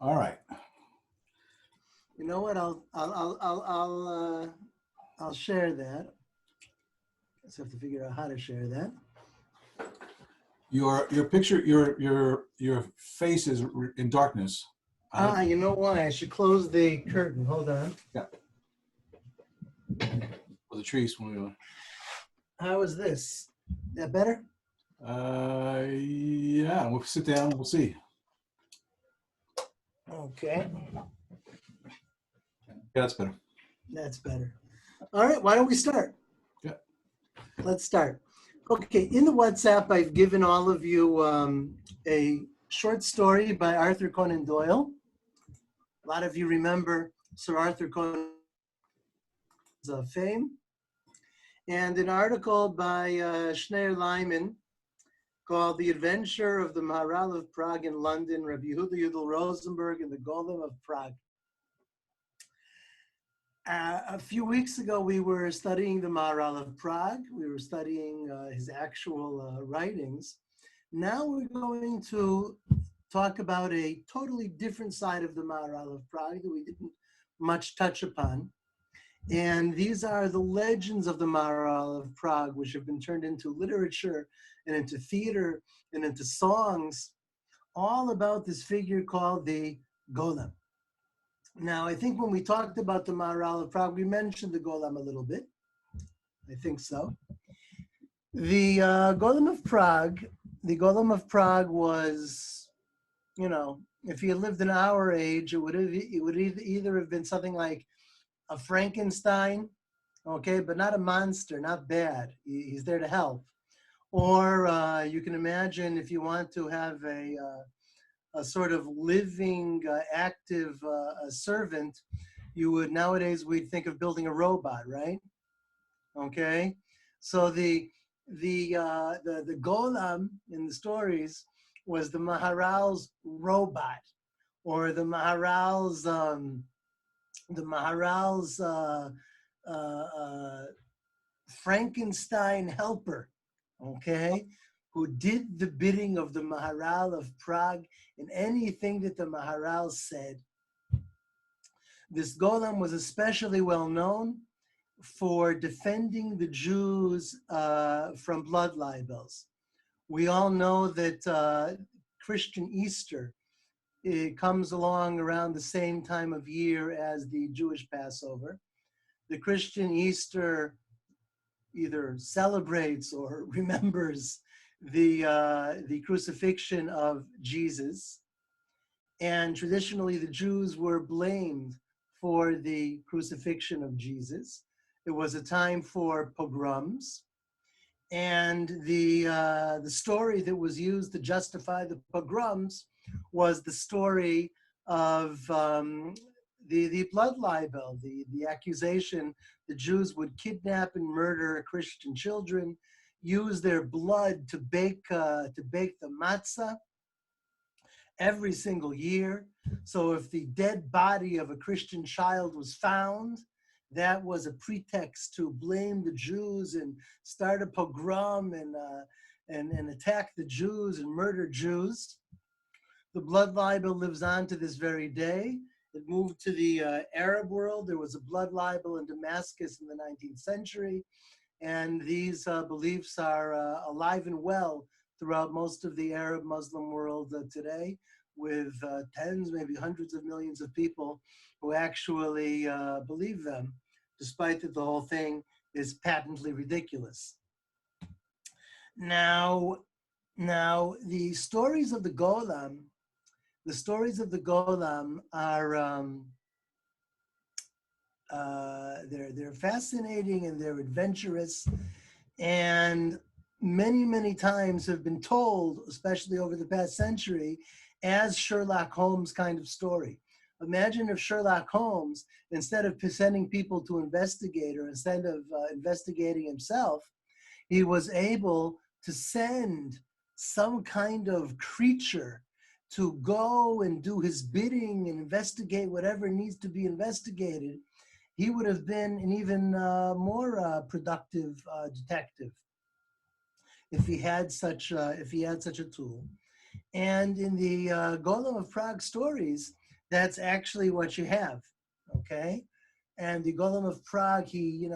All right. You know what? I'll share that. Just have to figure out how to share that. Your picture, your face is in darkness. You know why? I should close the curtain. Hold on. Yeah. Well, the trees. How is this? That better? Yeah. We'll sit down. We'll see. Okay. Yeah, that's better. That's better. All right. Why don't we start? Yeah. Let's start. Okay. In the WhatsApp, I've given all of you a short story by Arthur Conan Doyle. A lot of you remember Sir Arthur Conan Doyle's fame. And an article by Schneier Lyman called The Adventure of the Maharal of Prague in London, Rabbi Yehuda Yudel Rosenberg and the Golem of Prague. A few weeks ago, we were studying the Maharal of Prague. We were studying his actual writings. Now we're going to talk about a totally different side of the Maharal of Prague that we didn't much touch upon. And these are the legends of the Maharal of Prague, which have been turned into literature and into theater and into songs, all about this figure called the Golem. Now, I think when we talked about the Maharal of Prague, we mentioned the Golem a little bit. I think so. The Golem of Prague was, if he had lived in our age, it would either have been something like a Frankenstein, okay, but not a monster, not bad. He's there to help. Or you can imagine if you want to have a sort of living, active servant, nowadays we'd think of building a robot, right? Okay, so the Golem in the stories was the Maharal's robot, or the Maharal's Frankenstein helper, okay, who did the bidding of the Maharal of Prague in anything that the Maharal said. This Golem was especially well known for defending the Jews from blood libels. We all know that Christian Easter, it comes along around the same time of year as the Jewish Passover. The Christian Easter either celebrates or remembers the crucifixion of Jesus. And traditionally, the Jews were blamed for the crucifixion of Jesus. It was a time for pogroms. And the story that was used to justify the pogroms was the story of the blood libel, the accusation the Jews would kidnap and murder Christian children, use their blood to bake the matzah every single year. So if the dead body of a Christian child was found, that was a pretext to blame the Jews and start a pogrom and attack the Jews and murder Jews. The blood libel lives on to this very day. It moved to the Arab world. There was a blood libel in Damascus in the 19th century. And these beliefs are alive and well throughout most of the Arab Muslim world today, with tens, maybe hundreds of millions of people who actually believe them, despite that the whole thing is patently ridiculous. Now the stories of the Golem are they're fascinating and they're adventurous, and many times have been told, especially over the past century, as Sherlock Holmes kind of story. Imagine if Sherlock Holmes, instead of sending people to investigate, or instead of investigating himself, he was able to send some kind of creature to go and do his bidding and investigate whatever needs to be investigated. He would have been an even more productive detective if he had such a tool. And in the Golem of Prague stories, that's actually what you have, okay? And the Golem of Prague, he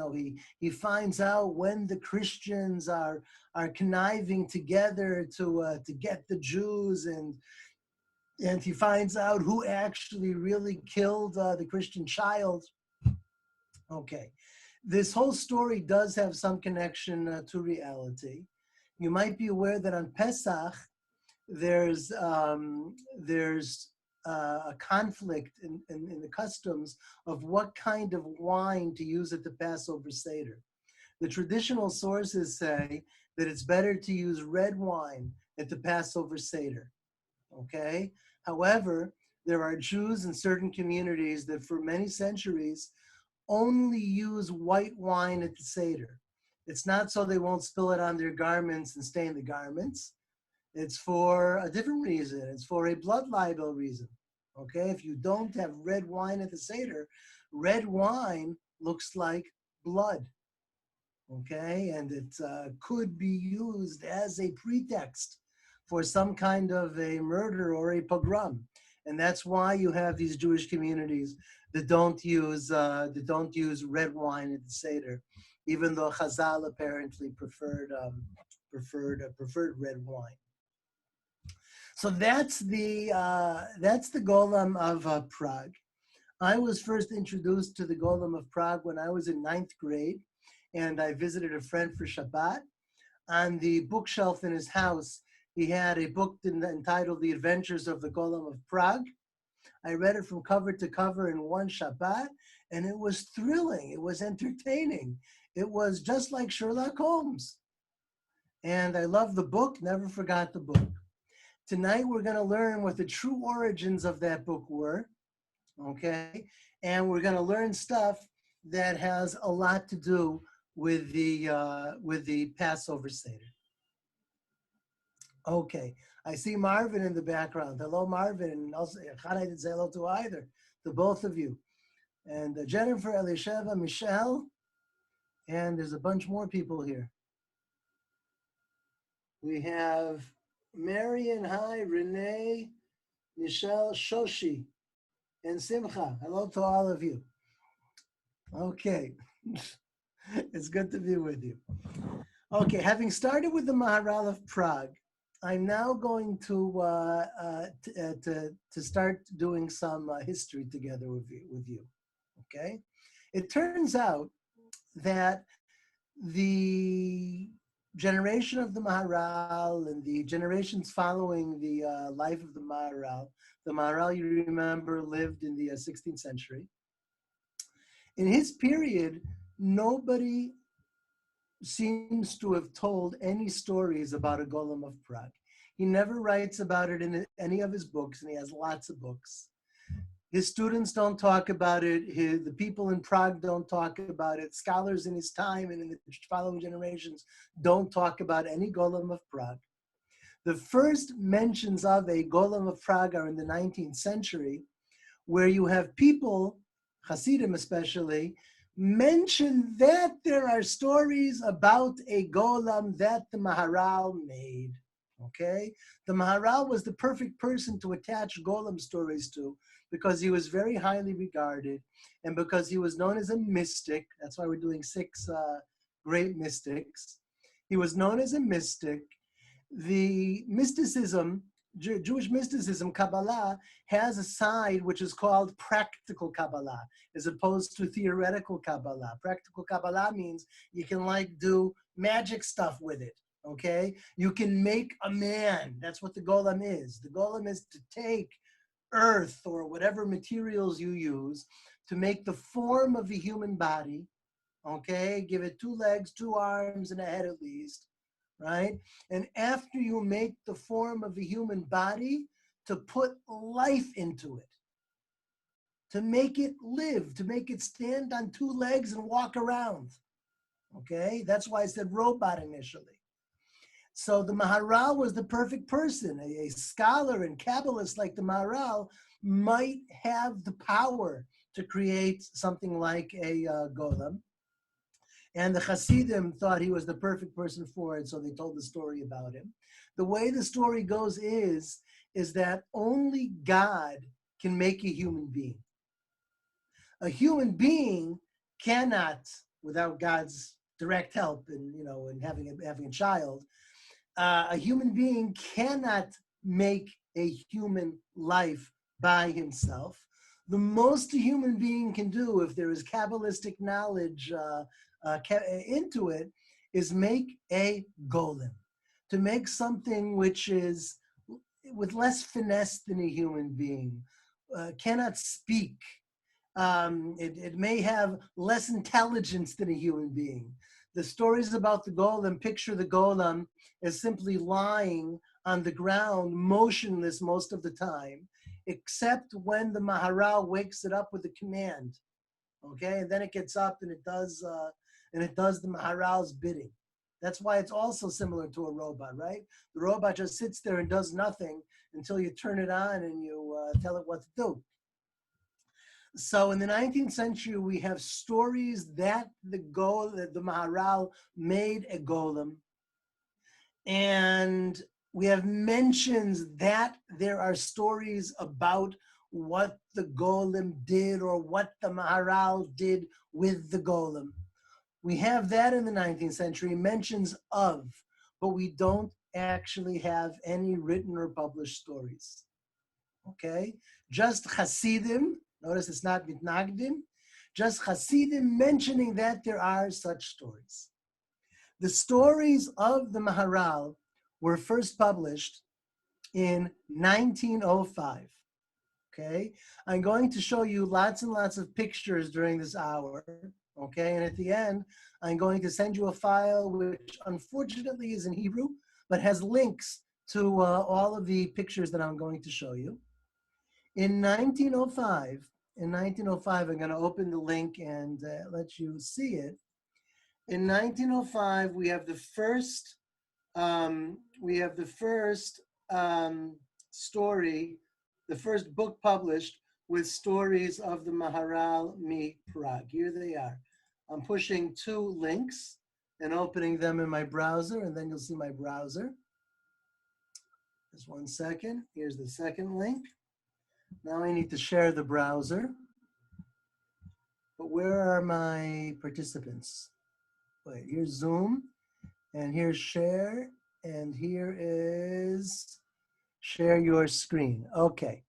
finds out when the Christians are conniving together to get the Jews, and he finds out who actually really killed the Christian child. Okay, this whole story does have some connection to reality. You might be aware that on Pesach, there's a conflict in the customs of what kind of wine to use at the Passover Seder. The traditional sources say that it's better to use red wine at the Passover Seder, okay? However, there are Jews in certain communities that for many centuries only use white wine at the Seder. It's not so they won't spill it on their garments and stain the garments. It's for a different reason. It's for a blood libel reason. Okay, if you don't have red wine at the Seder, red wine looks like blood. Okay, and it could be used as a pretext for some kind of a murder or a pogrom. And that's why you have these Jewish communities that don't use red wine at the Seder, even though Chazal apparently preferred red wine. So that's the Golem of Prague. I was first introduced to the Golem of Prague when I was in 9th grade, and I visited a friend for Shabbat. On the bookshelf in his house, he had a book entitled The Adventures of the Golem of Prague. I read it from cover to cover in one Shabbat, and it was thrilling. It was entertaining. It was just like Sherlock Holmes. And I loved the book, never forgot the book. Tonight, we're going to learn what the true origins of that book were, okay? And we're going to learn stuff that has a lot to do with the Passover Seder. Okay, I see Marvin in the background. Hello, Marvin. And also, I didn't say hello to either, to both of you. And Jennifer, Elisheva, Michelle, and there's a bunch more people here. We have Marion, hi, Renee, Michelle, Shoshi, and Simcha. Hello to all of you. Okay, it's good to be with you. Okay, having started with the Maharal of Prague, I'm now going to start doing some history together with you. Okay, it turns out that the generation of the Maharal and the generations following the life of the Maharal, you remember, lived in the 16th century. In his period, nobody seems to have told any stories about a Golem of Prague. He never writes about it in any of his books, and he has lots of books. His students don't talk about it. The people in Prague don't talk about it. Scholars in his time and in the following generations don't talk about any Golem of Prague. The first mentions of a Golem of Prague are in the 19th century, where you have people, Hasidim especially, mention that there are stories about a golem that the Maharal made, okay? The Maharal was the perfect person to attach golem stories to because he was very highly regarded and because he was known as a mystic. That's why we're doing 6 great mystics. He was known as a mystic. The mysticism, Jewish mysticism, Kabbalah, has a side which is called practical Kabbalah, as opposed to theoretical Kabbalah. Practical Kabbalah means you can do magic stuff with it, okay? You can make a man. That's what the golem is. The golem is to take earth or whatever materials you use to make the form of a human body, okay? Give it 2 legs, 2 arms, and a head at least. Right? And after you make the form of a human body, to put life into it, to make it live, to make it stand on 2 legs and walk around. Okay? That's why I said robot initially. So the Maharal was the perfect person. A scholar and Kabbalist like the Maharal might have the power to create something like a golem. And the Hasidim thought he was the perfect person for it, so they told the story about him. The way the story goes is that only God can make a human being. A human being cannot, without God's direct help and and having a child, a human being cannot make a human life by himself. The most a human being can do, if there is Kabbalistic knowledge into it, is make a golem, to make something which is with less finesse than a human being, cannot speak. It may have less intelligence than a human being. The stories about the golem, picture the golem as simply lying on the ground, motionless most of the time, except when the Maharal wakes it up with a command. Okay, and then it gets up and it does the Maharal's bidding. That's why it's also similar to a robot, right? The robot just sits there and does nothing until you turn it on and you tell it what to do. So in the 19th century, we have stories that the Maharal made a golem. And we have mentions that there are stories about what the golem did or what the Maharal did with the golem. We have that in the 19th century, mentions of, but we don't actually have any written or published stories. Okay? Just Hasidim. Notice it's not mitnagdim, just Hasidim mentioning that there are such stories. The stories of the Maharal were first published in 1905. Okay, I'm going to show you lots and lots of pictures during this hour. Okay, and at the end, I'm going to send you a file which unfortunately is in Hebrew, but has links to all of the pictures that I'm going to show you. In 1905, I'm going to open the link and let you see it. In 1905, we have the first story, the first book published with stories of the Maharal mi Prague. Here they are. I'm pushing two links and opening them in my browser, and then you'll see my browser. Just 1 second. Here's the second link. Now I need to share the browser. But where are my participants? Wait, here's Zoom, and here's share, and here is share your screen. Okay,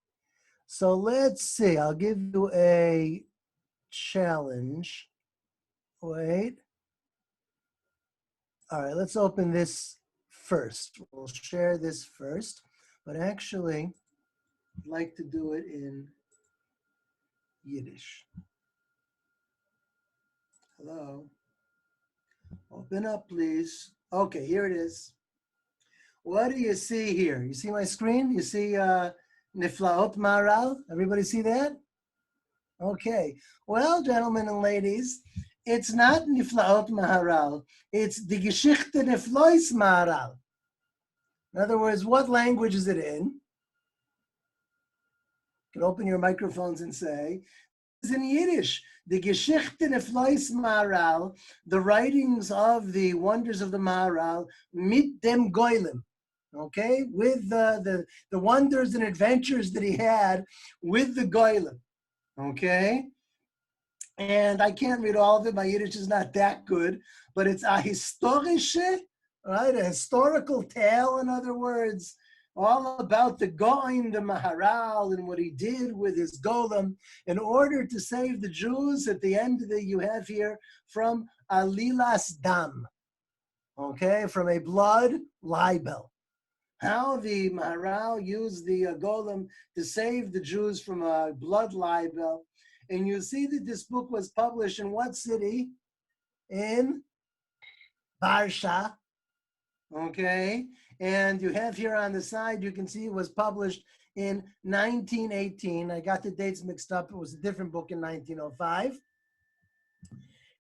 so let's see. I'll give you a challenge. Wait. All right, let's open this first. We'll share this first, but actually, I'd like to do it in Yiddish. Hello. Open up, please. Okay, here it is. What do you see here? You see my screen? You see Niflaot Maharal? Everybody see that? Okay. Well, gentlemen and ladies, it's not Niflaot Maharal. It's the Geschichte Niflois Maharal. In other words, what language is it in? You can open your microphones and say, it's in Yiddish. The Geschichte Niflois Maharal, the writings of the wonders of the Maharal, mit dem Golem. Okay, with the wonders and adventures that he had with the Golem. Okay, and I can't read all of it. My Yiddish is not that good, but it's a historische, right? A historical tale, in other words, all about the Goim, the Maharal, and what he did with his Golem in order to save the Jews. At the end that you have here from Alilas Dam, okay, from a blood libel. How the Maharal used the Golem to save the Jews from a blood libel. And you see that this book was published in what city? In Barsha. Okay. And you have here on the side, you can see it was published in 1918. I got the dates mixed up. It was a different book in 1905.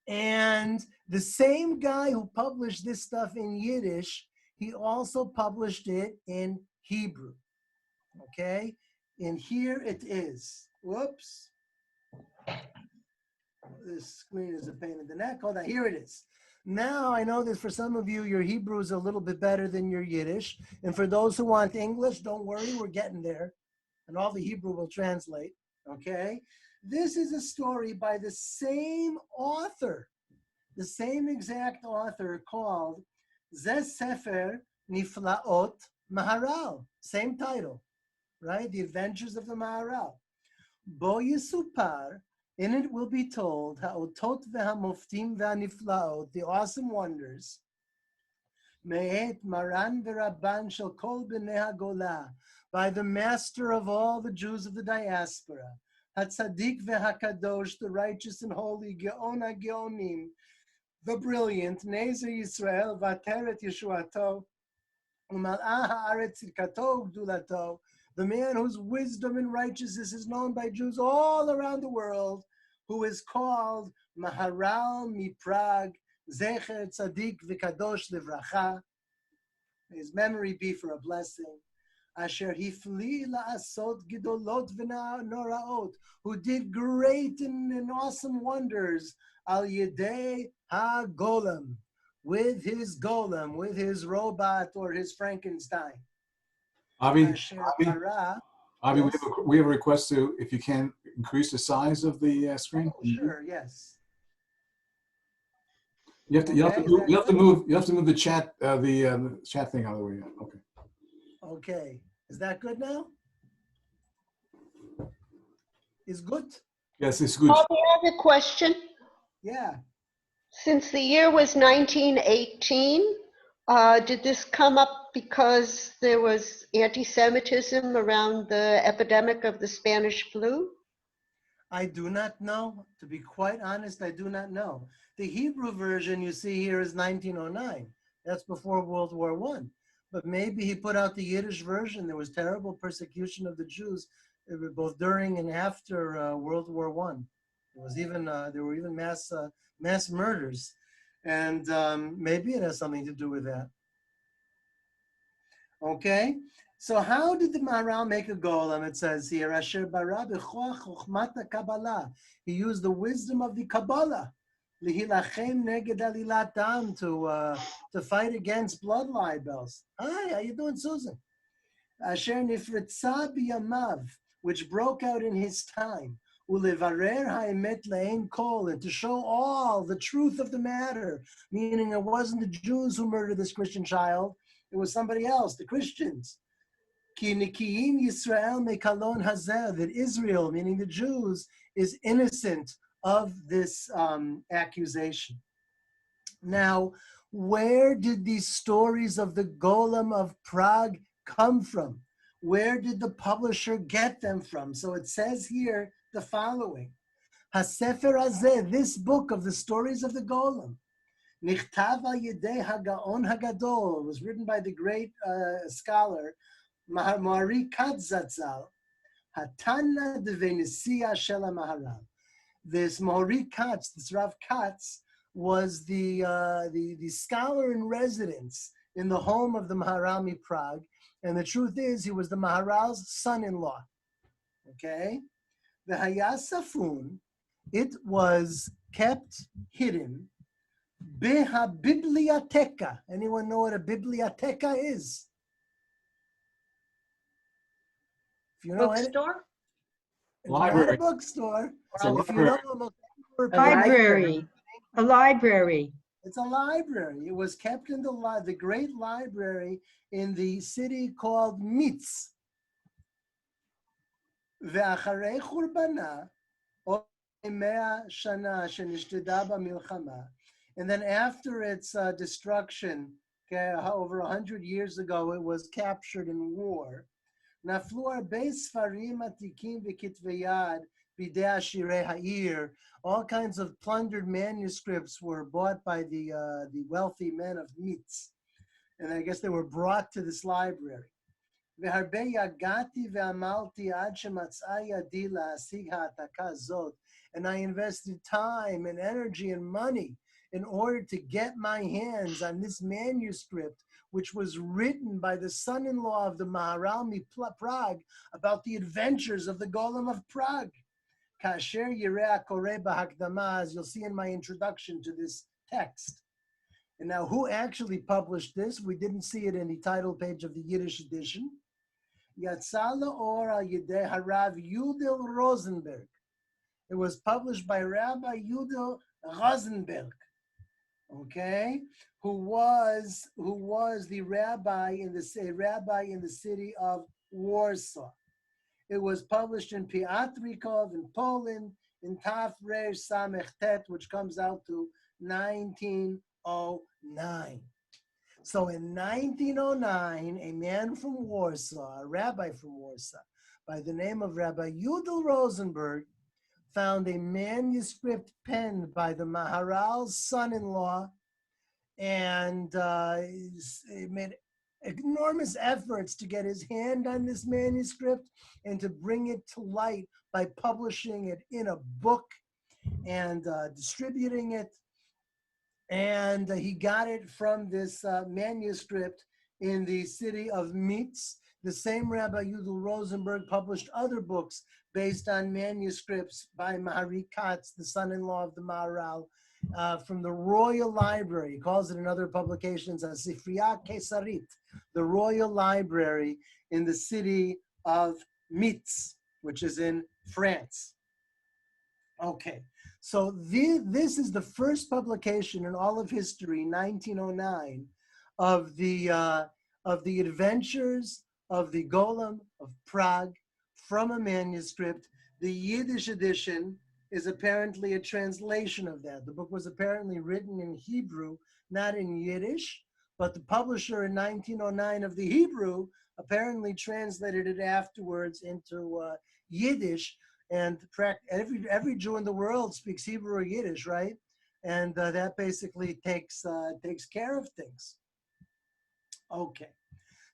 And the same guy who published this stuff in Yiddish, he also published it in Hebrew, okay? And here it is. Whoops. This screen is a pain in the neck. Hold on, here it is. Now, I know that for some of you, your Hebrew is a little bit better than your Yiddish. And for those who want English, don't worry, we're getting there. and all the Hebrew will translate, okay? This is a story by the same author, the same exact author called Zeh Sefer Niflaot Maharal, same title, right? The Adventures of the Maharal. Bo Yisupar, in it will be told, Ha'otot ve'hamoftim ve'aniflaot, the awesome wonders, Me'et Maran ve'Rabban shel kol b'nei ha'gola, by the master of all the Jews of the diaspora, Hatzadik ve'Hakadosh, the righteous and holy, Geon ha'Geonim, the brilliant, Nezer Yisrael, Vateret Yeshuato, Umal'ah ha'aretz tzidkato gdulato, the man whose wisdom and righteousness is known by Jews all around the world, who is called Maharal mi Prague, Zecher Tzadik v'Kadosh Livracha. May his memory be for a blessing. Asher hifli la'asot gidolot v'noraot, who did great and awesome wonders, al yedei ha-golem, with his golem, with his robot or his Frankenstein. Avi, Asher Avi, bara, Avi, yes. we have a request to, if you can, increase the size of the screen. Oh, sure, yes. You have to, Okay, you have to move the chat, the chat thing out of the way. Yeah. Okay. Okay, is that good now? Is good? Yes, it's good. Bobby, I have a question. Yeah. Since the year was 1918, did this come up because there was anti-Semitism around the epidemic of the Spanish flu? I do not know. To be quite honest, I do not know. The Hebrew version you see here is 1909. That's before World War I. But maybe he put out the Yiddish version. There was terrible persecution of the Jews, both during and after World War I. There were even mass murders, and maybe it has something to do with that. Okay. So how did the Maharal make a golem? It says here, Asher bara b'choach chochmat Kabbalah. He used the wisdom of the Kabbalah, lihilachem neged alilat dam, to fight against blood libels. Hi, how you doing, Susan? Asher nifritza biyamav, which broke out in his time. Ulevarer ha'emet le'en kol, and to show all the truth of the matter, meaning it wasn't the Jews who murdered this Christian child, it was somebody else, the Christians. Ki nikiyin Yisrael mekalon hazeh, that Israel, meaning the Jews, is innocent of this accusation. Now, where did these stories of the Golem of Prague come from? Where did the publisher get them from? So it says here the following. HaSefer Hazeh, this book of the stories of the Golem, Nichtav al Yedei HaGaon HaGadol, was written by the great scholar Maharal Zatzal, Hatana de Venesia Shela Maharal. This Maharal Katz, this Rav Katz, was the scholar in residence in the home of the Maharal mi Prague, and the truth is he was the Maharal's son-in-law. Okay, the Hayasafun, it was kept hidden. Beha biblioteca. Anyone know what a biblioteca is? If you know Bookstore? it's Library. not a bookstore. It's a If you know A library. A library. it's a library. It was kept in the great library in the city called Mitz. Ve'acharei churbana, o 100 shana shenishtada b'milchama. And then after its destruction, over 100 years ago, it was captured in war. Naflu arbei sfarim atikim v'kitvei yad bidei ashirei ha'ir. All kinds of plundered manuscripts were bought by the wealthy men of Mitz. And I guess they were brought to this library. Ve'harbei yagati ve'amalti ad shematzai yadi la'asig ha'ataka zot. And I invested time and energy and money in order to get my hands on this manuscript, which was written by the son-in-law of the Maharal mi Prague about the adventures of the Golem of Prague. Kasher yireh koreh b'hakdama, as you'll see in my introduction to this text. And now, who actually published this? We didn't see it in the title page of the Yiddish edition. Yatsa La'or al Yedei Harav Yudel Rosenberg. It was published by Rabbi Yudel Rosenberg, okay, who was the rabbi in the city of Warsaw. It was published in Piotrków in Poland in Taf Resh Samech Tet, which comes out to 1909. So in 1909, a man from Warsaw, a rabbi from Warsaw, by the name of Rabbi Yudel Rosenberg, found a manuscript penned by the Maharal's son-in-law, and he made enormous efforts to get his hand on this manuscript and to bring it to light by publishing it in a book and distributing it. And he got it from this manuscript in the city of Mitz. The same Rabbi Yudel Rosenberg published other books based on manuscripts by Mahari Katz, the son-in-law of the Maharal, from the Royal Library. He calls it in other publications a Sifriya Kesarit, the Royal Library in the city of Mitz, which is in France. Okay, so this is the first publication in all of history, 1909, of the adventures of the Golem of Prague from a manuscript. The Yiddish edition is apparently a translation of that. The book was apparently written in Hebrew, not in Yiddish, but the publisher in 1909 of the Hebrew apparently translated it afterwards into Yiddish. And every Jew in the world speaks Hebrew or Yiddish, right? And that basically takes care of things. Okay,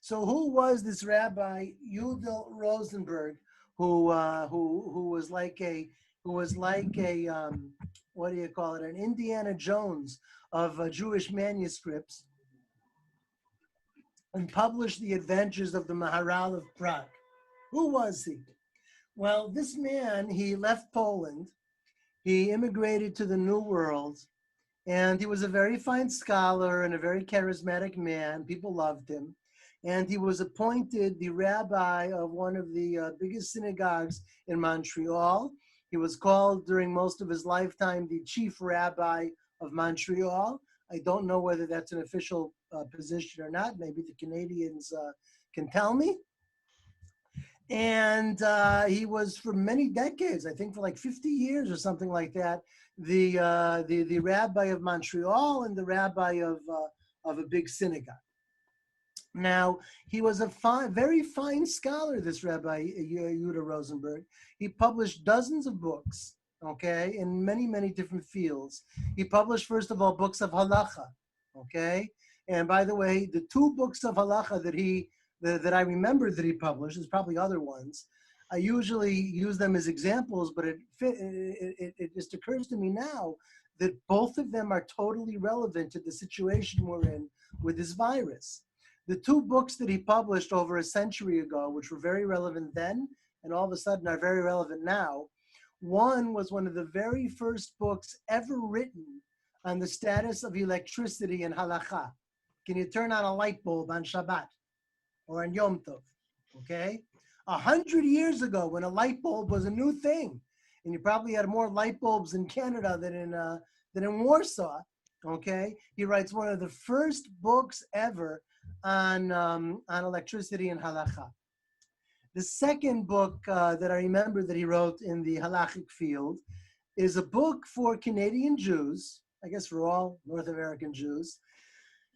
so who was this Rabbi Yudel Rosenberg, who was like a what do you call it? An Indiana Jones of Jewish manuscripts, and published the adventures of the Maharal of Prague. Who was he? Well, this man, he left Poland, he immigrated to the New World, and he was a very fine scholar and a very charismatic man. People loved him. And he was appointed the rabbi of one of the biggest synagogues in Montreal. He was called during most of his lifetime the chief rabbi of Montreal. I don't know whether that's an official position or not. Maybe the Canadians can tell me. And he was for many decades, I think for like 50 years or something like that, the rabbi of Montreal and the rabbi of a big synagogue. Now, he was a very fine scholar, this Rabbi Yudel Rosenberg. He published dozens of books, okay, in many, many different fields. He published, first of all, books of halacha, okay? And by the way, the two books of halacha that I remember that he published, there's probably other ones, I usually use them as examples, but it just occurs to me now that both of them are totally relevant to the situation we're in with this virus. The two books that he published over a century ago, which were very relevant then, and all of a sudden are very relevant now, one was one of the very first books ever written on the status of electricity in halakha. Can you turn on a light bulb on Shabbat or on Yom Tov? Okay? 100 years ago, when a light bulb was a new thing, and you probably had more light bulbs in Canada than in Warsaw, okay? He writes one of the first books ever on electricity and halakha. The second book that I remember that he wrote in the halachic field is a book for Canadian Jews, I guess for all North American Jews.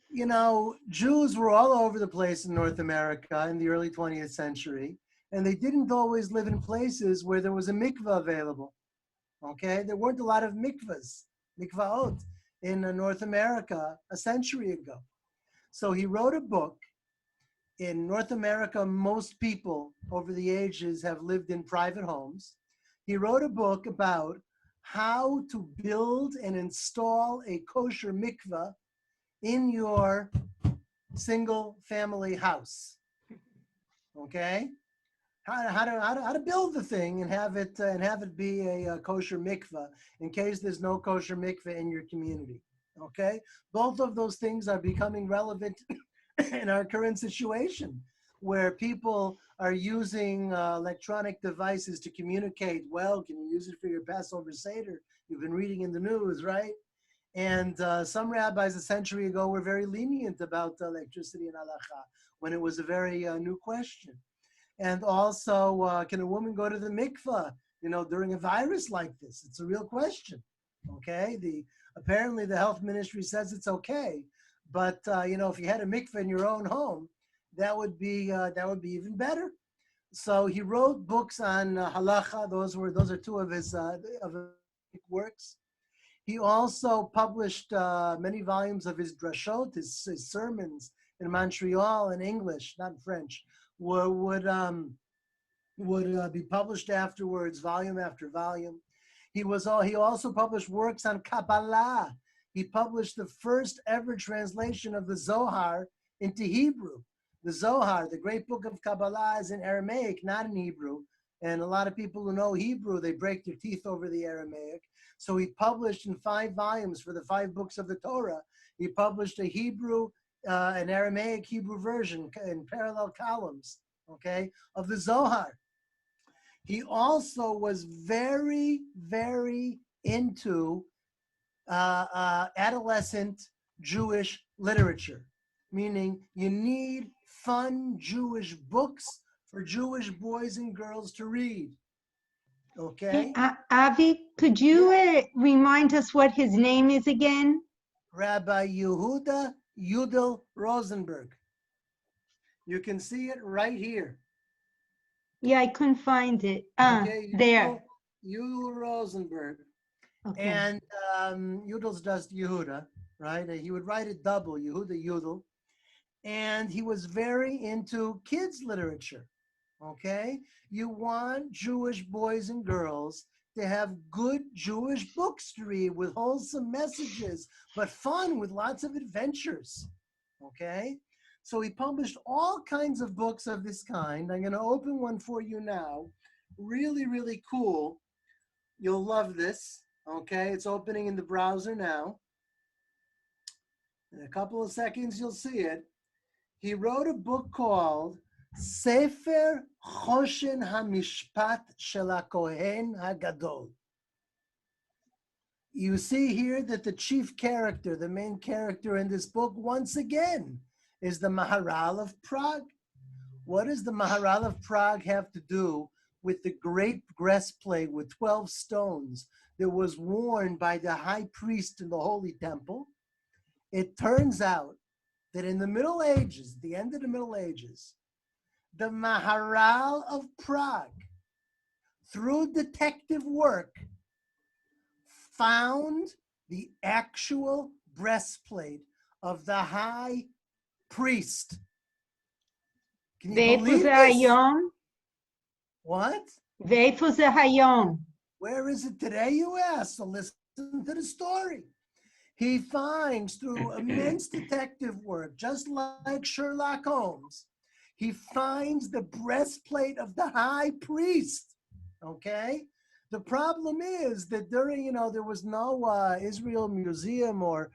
You know, Jews were all over the place in North America in the early 20th century, and they didn't always live in places where there was a mikvah available, okay? There weren't a lot of mikvahot in North America a century ago. So he wrote a book. In North America, most people over the ages have lived in private homes. He wrote a book about how to build and install a kosher mikvah in your single family house. Okay? How to build the thing and have it be a kosher mikvah in case there's no kosher mikvah in your community. Okay? Both of those things are becoming relevant in our current situation. where people are using electronic devices to communicate. Well, can you use it for your Passover Seder? You've been reading in the news, right? And some rabbis a century ago were very lenient about electricity and halacha when it was a very new question. And also, can a woman go to the mikvah, during a virus like this? It's a real question, okay? Apparently the health ministry says it's okay, but if you had a mikvah in your own home, that would be even better. So he wrote books on halacha. Those are two of his works. He also published many volumes of his drashot, his sermons in Montreal in English, not in French, would be published afterwards, volume after volume. He also published works on Kabbalah. He published the first ever translation of the Zohar into Hebrew. The Zohar, the great book of Kabbalah, is in Aramaic, not in Hebrew. And a lot of people who know Hebrew, they break their teeth over the Aramaic. So he published in 5 volumes for the 5 books of the Torah. He published a Hebrew, an Aramaic Hebrew version in parallel columns, okay, of the Zohar. He also was very, very into adolescent Jewish literature, meaning you need fun Jewish books for Jewish boys and girls to read. Okay? Avi, could you remind us what his name is again? Rabbi Yehuda Yudel Rosenberg. You can see it right here. Yeah, I couldn't find it. Okay, there. Yudel Rosenberg. Okay. And Yudel's just Yehuda, right? He would write it double, Yehuda Yudel. And he was very into kids literature, okay? You want Jewish boys and girls to have good Jewish books to read with wholesome messages, but fun with lots of adventures, okay? So he published all kinds of books of this kind. I'm gonna open one for you now. Really, really cool. You'll love this, okay? It's opening in the browser now. In a couple of seconds, you'll see it. He wrote a book called Sefer Choshen HaMishpat Shel HaKohen HaGadol. You see here that the chief character, the main character in this book, once again, is the Maharal of Prague. What does the Maharal of Prague have to do with the great breastplate with 12 stones that was worn by the high priest in the Holy Temple? It turns out that in the Middle Ages, the end of the Middle Ages, the Maharal of Prague, through detective work, found the actual breastplate of the high priest. Can you believe this? What? Where is it today, you ask? So listen to the story. He finds through immense detective work, just like Sherlock Holmes, he finds the breastplate of the high priest, okay? The problem is that during, there was no Israel Museum or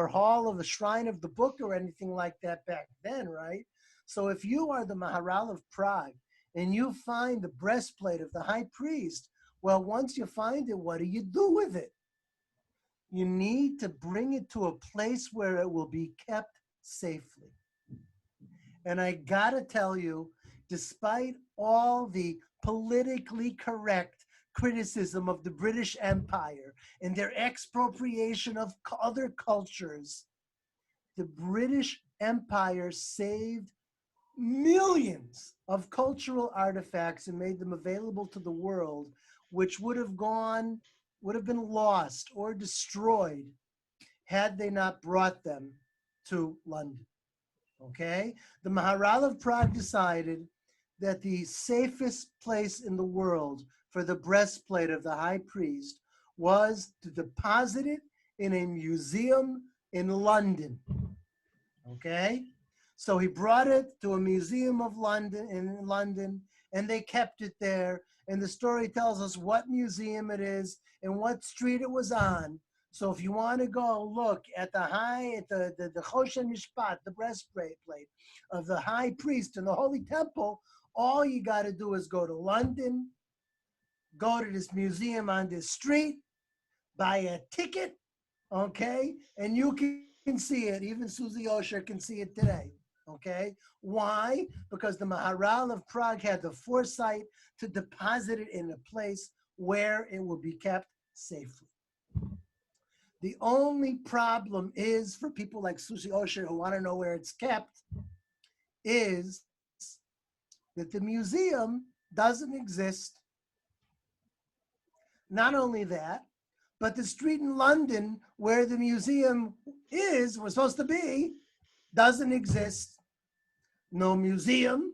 Hall of the Shrine of the Book or anything like that back then, right? So if you are the Maharal of Prague and you find the breastplate of the high priest, well, once you find it, what do you do with it? You need to bring it to a place where it will be kept safely. And I gotta tell you, despite all the politically correct criticism of the British Empire and their expropriation of other cultures, the British Empire saved millions of cultural artifacts and made them available to the world, which would have been lost or destroyed had they not brought them to London, okay? The Maharal of Prague decided that the safest place in the world for the breastplate of the high priest was to deposit it in a museum in London, okay? So he brought it to a museum of London, and they kept it there. And the story tells us what museum it is and what street it was on, So if you want to go look at the Choshen Mishpat, the breastplate of the high priest in the Holy Temple, all you got to do is go to London, go to this museum on this street, buy a ticket, okay? And you can see it. Even Susie Osher can see it today, okay? Why? Because the Maharal of Prague had the foresight to deposit it in a place where it will be kept safely. The only problem is for people like Susie Osher who want to know where it's kept is that the museum doesn't exist. Not only that, but the street in London where the museum was supposed to be, doesn't exist. No museum,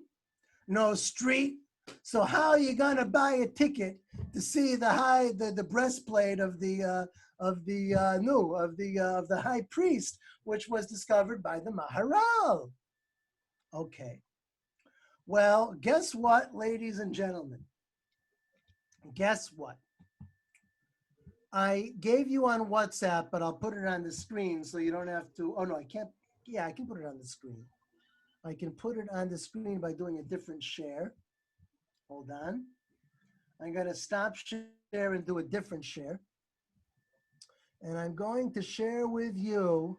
no street. So how are you gonna buy a ticket to see the breastplate of the high priest, which was discovered by the Maharal? Okay. Well, guess what, ladies and gentlemen? Guess what? I gave you on WhatsApp, but I'll put it on the screen so you don't have to. Oh no, I can't. Yeah, I can put it on the screen. I can put it on the screen by doing a different share. Hold on. I'm going to stop share and do a different share. And I'm going to share with you.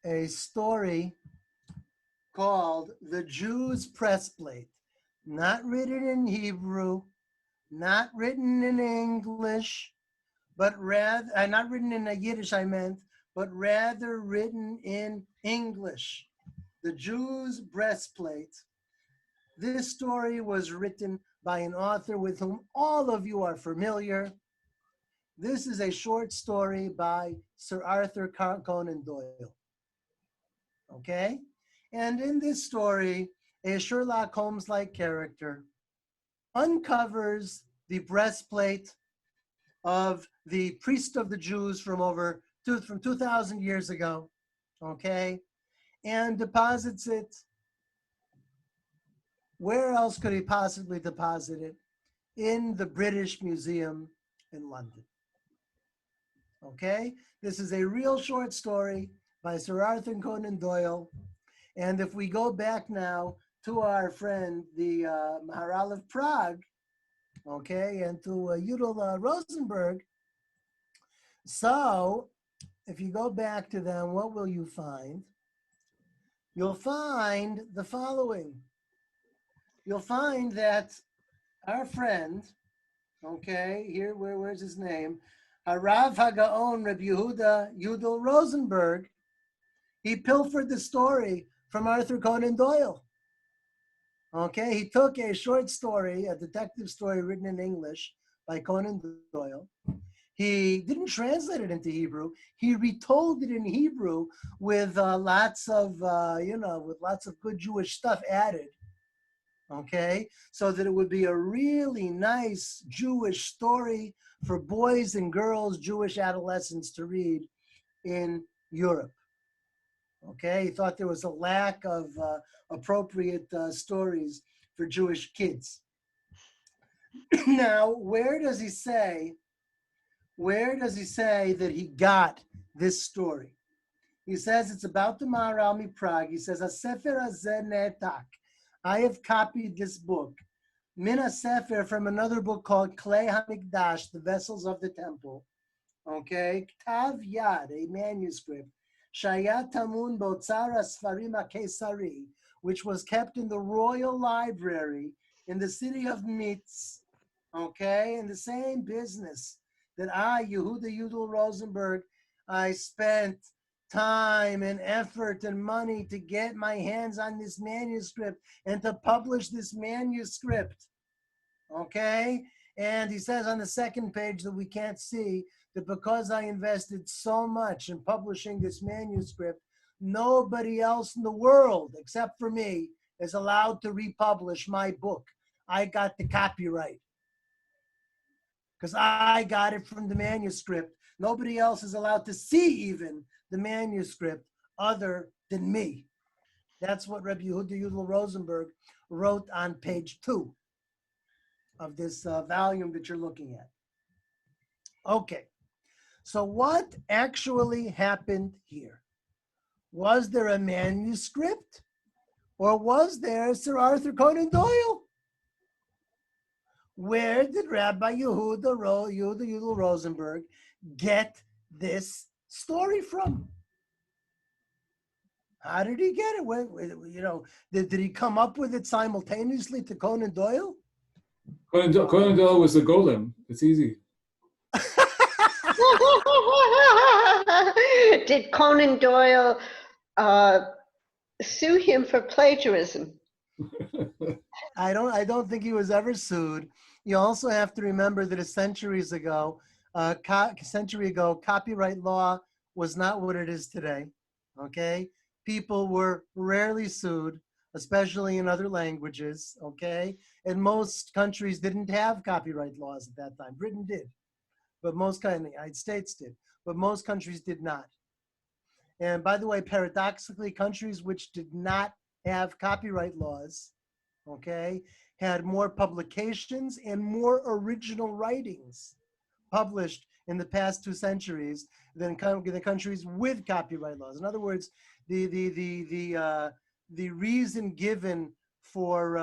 A story called The Jew's Breastplate. Not written in Hebrew, not written in English, but rather, not written in Yiddish, but rather written in English. The Jew's Breastplate. This story was written by an author with whom all of you are familiar. This is a short story by Sir Arthur Conan Doyle. Okay? And in this story, a Sherlock Holmes-like character uncovers the breastplate of the priest of the Jews from 2,000 years ago, okay, and deposits it. Where else could he possibly deposit it? In the British Museum in London. Okay, this is a real short story by Sir Arthur Conan Doyle. And if we go back now to our friend, the Maharal of Prague, okay, and to Yudel Rosenberg. So if you go back to them, what will you find? You'll find the following. You'll find that our friend, okay, here, where's his name? Harav Hagaon Rabbi Yehuda Yudel Rosenberg, he pilfered the story from Arthur Conan Doyle. Okay, he took a short story, a detective story written in English by Conan Doyle. He didn't translate it into Hebrew. He retold it in Hebrew with lots of good Jewish stuff added. Okay, so that it would be a really nice Jewish story for boys and girls, Jewish adolescents to read in Europe. Okay, he thought there was a lack of appropriate stories for Jewish kids. Now, where does he say that he got this story? He says it's about the Maharal of Prague. He says, "Sefer hazeh ne'etak." I have copied this book, min sefer, from another book called Klei HaMikdash, the Vessels of the Temple. Okay, Ktav Yad, a manuscript. Shayat Tamun Botzar Asfarim HaKesari, which was kept in the Royal Library in the city of Mitz, okay, in the same business that I, Yehuda Yudel Rosenberg, I spent time and effort and money to get my hands on this manuscript and to publish this manuscript, okay? And he says on the second page that we can't see, that because I invested so much in publishing this manuscript, nobody else in the world except for me is allowed to republish my book. I got the copyright because I got it from the manuscript. Nobody else is allowed to see even the manuscript other than me. That's what Rabbi Yehuda Yudel Rosenberg wrote on page 2. of this volume that you're looking at. Okay, so what actually happened here? Was there a manuscript, or was there Sir Arthur Conan Doyle? Where did Rabbi Yehuda Rosenberg get this story from? How did he get it? Did he come up with it simultaneously to Conan Doyle? Conan Doyle was the Golem. It's easy. Did Conan Doyle sue him for plagiarism? I don't think he was ever sued. You also have to remember that a century ago, copyright law was not what it is today. Okay, people were rarely sued, especially in other languages. Okay, and most countries didn't have copyright laws at that time. Britain did, but the United States did, but most countries did not. And by the way, paradoxically, countries which did not have copyright laws, okay, had more publications and more original writings published in the past 2 centuries than the countries with copyright laws. In other words, the reason given for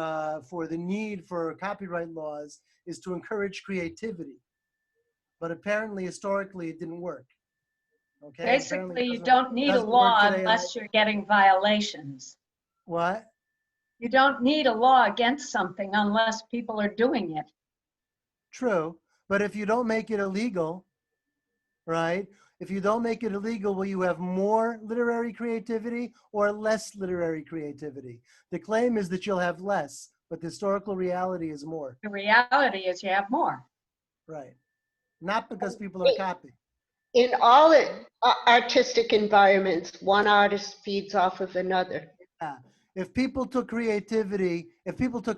the need for copyright laws is to encourage creativity, but apparently historically it didn't work. Okay. Basically, you don't need a law unless you're getting violations. What? You don't need a law against something unless people are doing it. True, but if you don't make it illegal, right? If you don't make it illegal, will you have more literary creativity or less literary creativity? The claim is that you'll have less, but the historical reality is more. The reality is you have more. Right. Not because people are copying. In all artistic environments, one artist feeds off of another. Yeah. If people took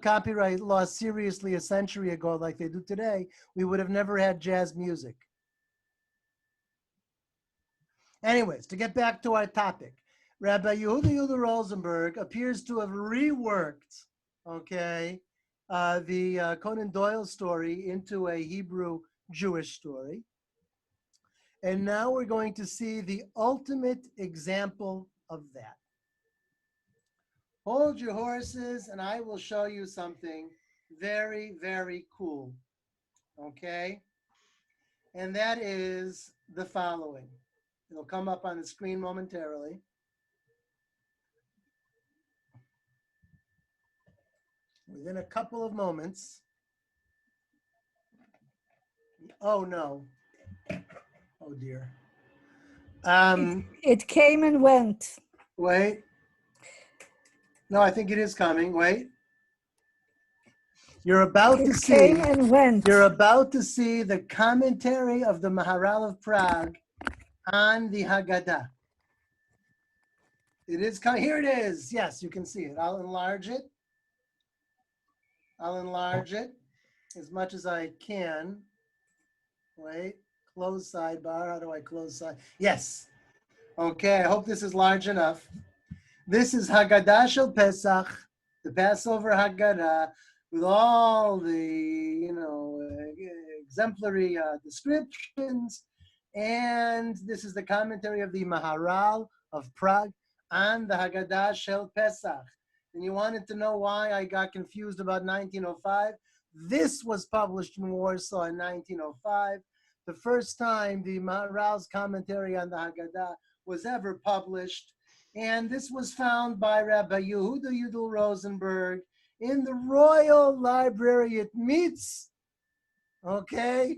copyright laws seriously a century ago like they do today, we would have never had jazz music. Anyways, to get back to our topic, Rabbi Yehuda Rosenberg appears to have reworked, okay, the Conan Doyle story into a Hebrew Jewish story. And now we're going to see the ultimate example of that. Hold your horses and I will show you something very, very cool, okay? And that is the following. It'll come up on the screen momentarily. Within a couple of moments. Oh no. Oh dear. It came and went. Wait. No, I think it is coming. Wait. You're about to see. Came and went. You're about to see the commentary of the Maharal of Prague on the Haggadah. It is coming. Here it is. Yes, you can see it. I'll enlarge it. I'll enlarge it as much as I can. Wait. Close sidebar. How do I close side? Yes. Okay. I hope this is large enough. This is Haggadah Shel Pesach, the Passover Haggadah, with all the exemplary descriptions. And this is the commentary of the Maharal of Prague on the Haggadah Shel Pesach. And you wanted to know why I got confused about 1905? This was published in Warsaw in 1905. The first time the Maharal's commentary on the Haggadah was ever published. And this was found by Rabbi Yehuda Rosenberg in the Royal Library at Metz. Okay,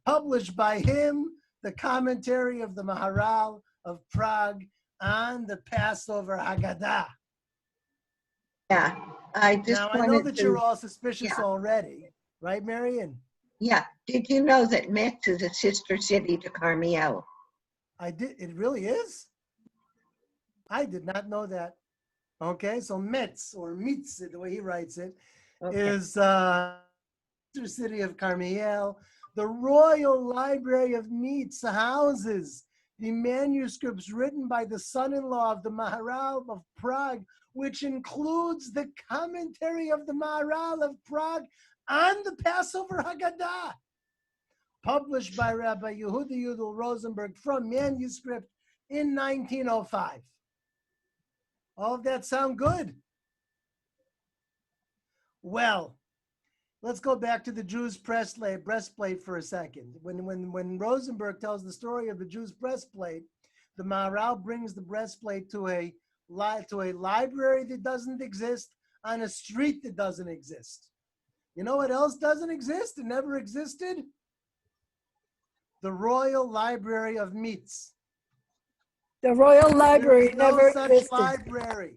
published by him, the commentary of the Maharal of Prague on the Passover Haggadah. Yeah, I just now, wanted I know that to, you're all suspicious yeah. already, right, Marion? Yeah, did you know that Metz is a sister city to Carmiel? I did. It really is? I did not know that. Okay, so Metz, or Metz, the way he writes it, is sister city of Carmiel. The Royal Library of Metz houses the manuscripts written by the son-in-law of the Maharal of Prague, which includes the commentary of the Maharal of Prague on the Passover Haggadah, published by Rabbi Yehuda Yudel Rosenberg from manuscript in 1905. All of that sound good? Well, let's go back to the Jews' breastplate for a second. When Rosenberg tells the story of the Jews' breastplate, the Maharal brings the breastplate to a library that doesn't exist on a street that doesn't exist. You know what else doesn't exist? It never existed? The Royal Library of Meats. The Royal Library There's no never such existed. library.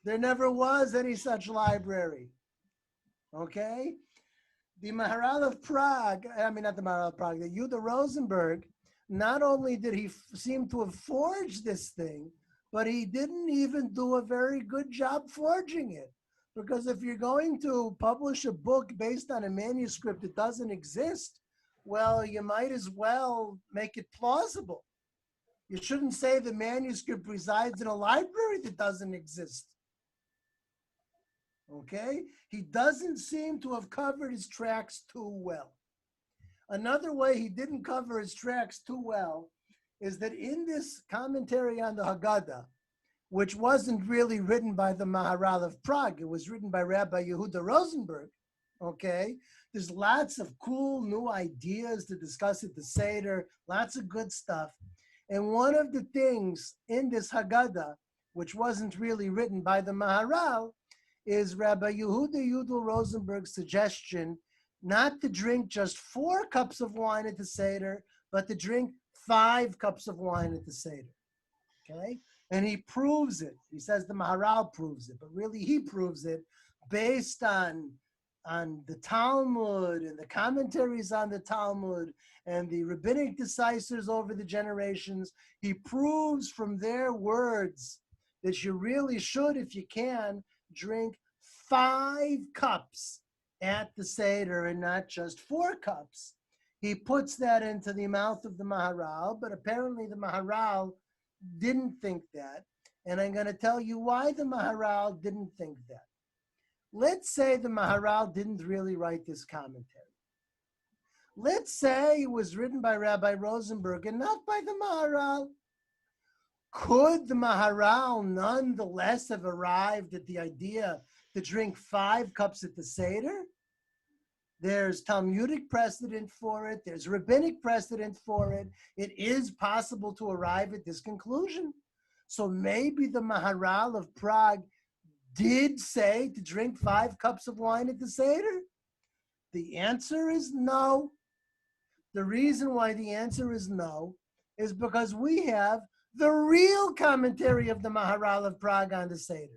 There never was any such library. Okay? The Maharal of Prague, not the Maharal of Prague, the Yehuda Rosenberg, not only did he seem to have forged this thing, but he didn't even do a very good job forging it. Because if you're going to publish a book based on a manuscript that doesn't exist, well, you might as well make it plausible. You shouldn't say the manuscript resides in a library that doesn't exist. Okay? He doesn't seem to have covered his tracks too well. Another way he didn't cover his tracks too well is that in this commentary on the Haggadah, which wasn't really written by the Maharal of Prague, it was written by Rabbi Yehuda Rosenberg, okay? There's lots of cool new ideas to discuss at the Seder, lots of good stuff. And one of the things in this Haggadah, which wasn't really written by the Maharal, is Rabbi Yehuda Yudel Rosenberg's suggestion not to drink just 4 cups of wine at the Seder, but to drink 5 cups of wine at the Seder, okay? And he proves it. He says the Maharal proves it, but really he proves it based on the Talmud and the commentaries on the Talmud and the rabbinic decisors over the generations. He proves from their words that you really should, if you can, drink 5 cups at the Seder and not just 4 cups. He puts that into the mouth of the Maharal, but apparently the Maharal didn't think that. And I'm going to tell you why the Maharal didn't think that. Let's say the Maharal didn't really write this commentary. Let's say it was written by Rabbi Rosenberg and not by the Maharal. Could the Maharal nonetheless have arrived at the idea to drink 5 cups at the Seder? There's Talmudic precedent for it. There's rabbinic precedent for it. It is possible to arrive at this conclusion. So maybe the Maharal of Prague did say to drink 5 cups of wine at the Seder? The answer is no. The reason why the answer is no is because we have the real commentary of the Maharal of Prague on the Seder.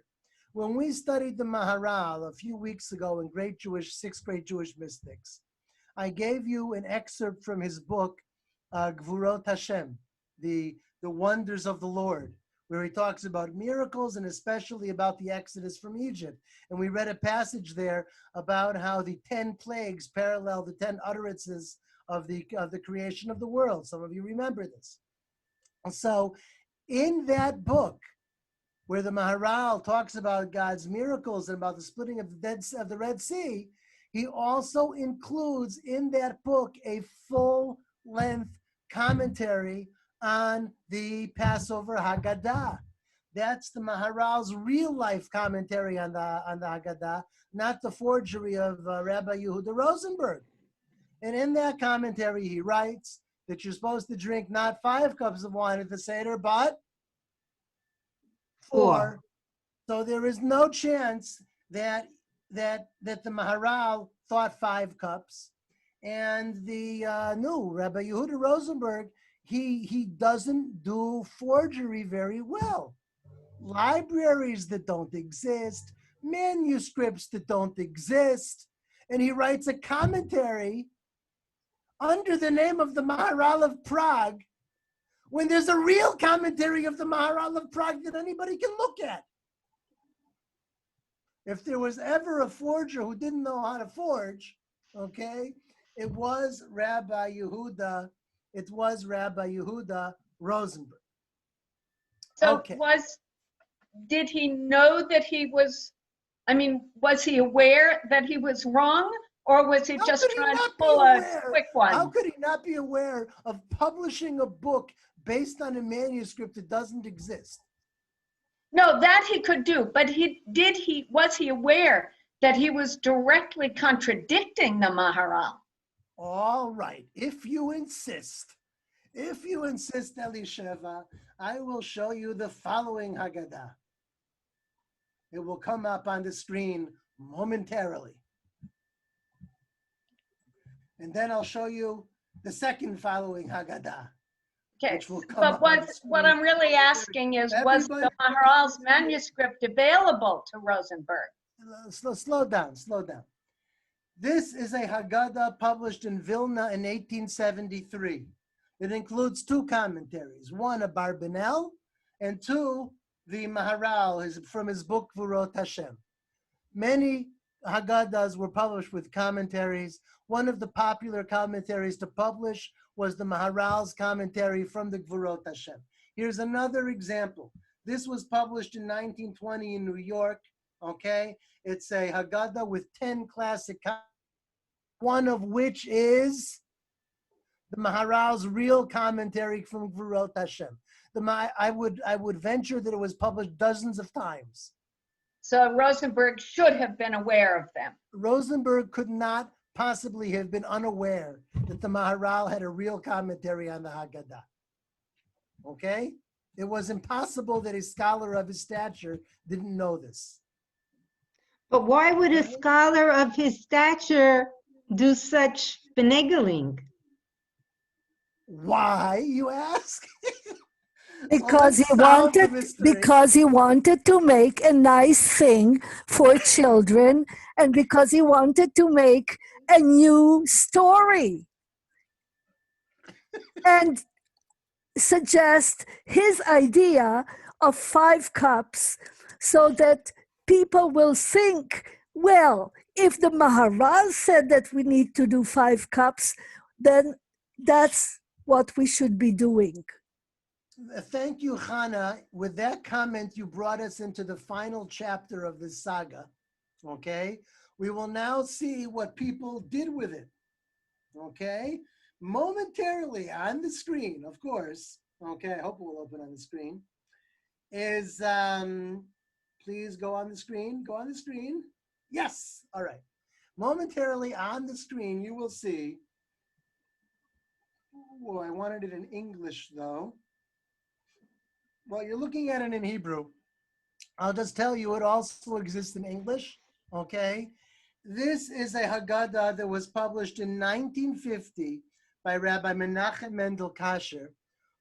When we studied the Maharal a few weeks ago in 6th grade Jewish mystics, I gave you an excerpt from his book, Gvurot Hashem, the wonders of the Lord, where he talks about miracles and especially about the Exodus from Egypt. And we read a passage there about how the 10 plagues parallel the 10 utterances of the creation of the world. Some of you remember this. So in that book, where the Maharal talks about God's miracles and about the splitting of the Red Sea, he also includes in that book a full-length commentary on the Passover Haggadah. That's the Maharal's real-life commentary on the Haggadah, not the forgery of Rabbi Yehuda Rosenberg. And in that commentary, he writes that you're supposed to drink not 5 cups of wine at the Seder, but 4. So there is no chance that the Maharal thought 5 cups. And the new Rabbi Yehuda Rosenberg, he doesn't do forgery very well. Libraries that don't exist, manuscripts that don't exist, and he writes a commentary under the name of the Maharal of Prague when there's a real commentary of the Maharal of Prague that anybody can look at. If there was ever a forger who didn't know how to forge, okay, it was Rabbi Yehuda Rosenberg. So Okay. did he know that he was, was he aware that he was wrong? Or was he How just could he trying to not be pull a aware? quick How one? could he not be aware of publishing a book based on a manuscript that doesn't exist? No, that he could do, but was he aware that he was directly contradicting the Maharal? All right, if you insist, Elisheva, I will show you the following Haggadah. It will come up on the screen momentarily. And then I'll show you the second following Haggadah. Okay, Which will come but up on the what screen. I'm really asking is, was the Maharal's manuscript available to Rosenberg? Slow down. This is a Haggadah published in Vilna in 1873. It includes two commentaries, one a Barbanel, and two the Maharal from his book Vurot Hashem. Many Haggadahs were published with commentaries. One of the popular commentaries to publish was the Maharal's commentary from the Vurot Hashem. Here's another example. This was published in 1920 in New York, okay? It's a Haggadah with 10 classic commentaries, one of which is the Maharal's real commentary from Vurot Hashem. I would venture that it was published dozens of times. So Rosenberg should have been aware of them. Rosenberg could not possibly have been unaware that the Maharal had a real commentary on the Haggadah. Okay? It was impossible that a scholar of his stature didn't know this. But why would a scholar of his stature do such finagling? Why, you ask? Because let's he solve the wanted, mystery. because he wanted to make a nice thing for children, and because he wanted to make a new story and suggest his idea of 5 cups so that people will think, well, if the Maharal said that we need to do 5 cups, then that's what we should be doing. Thank you, Hannah. With that comment, you brought us into the final chapter of this saga, okay? We will now see what people did with it, okay? Momentarily on the screen, of course, okay, I hope it will open on the screen, is, please go on the screen, Yes, all right. Momentarily on the screen, you will see, oh, I wanted it in English though. Well, you're looking at it in Hebrew. I'll just tell you it also exists in English, okay? This is a Haggadah that was published in 1950 by Rabbi Menachem Mendel Kasher,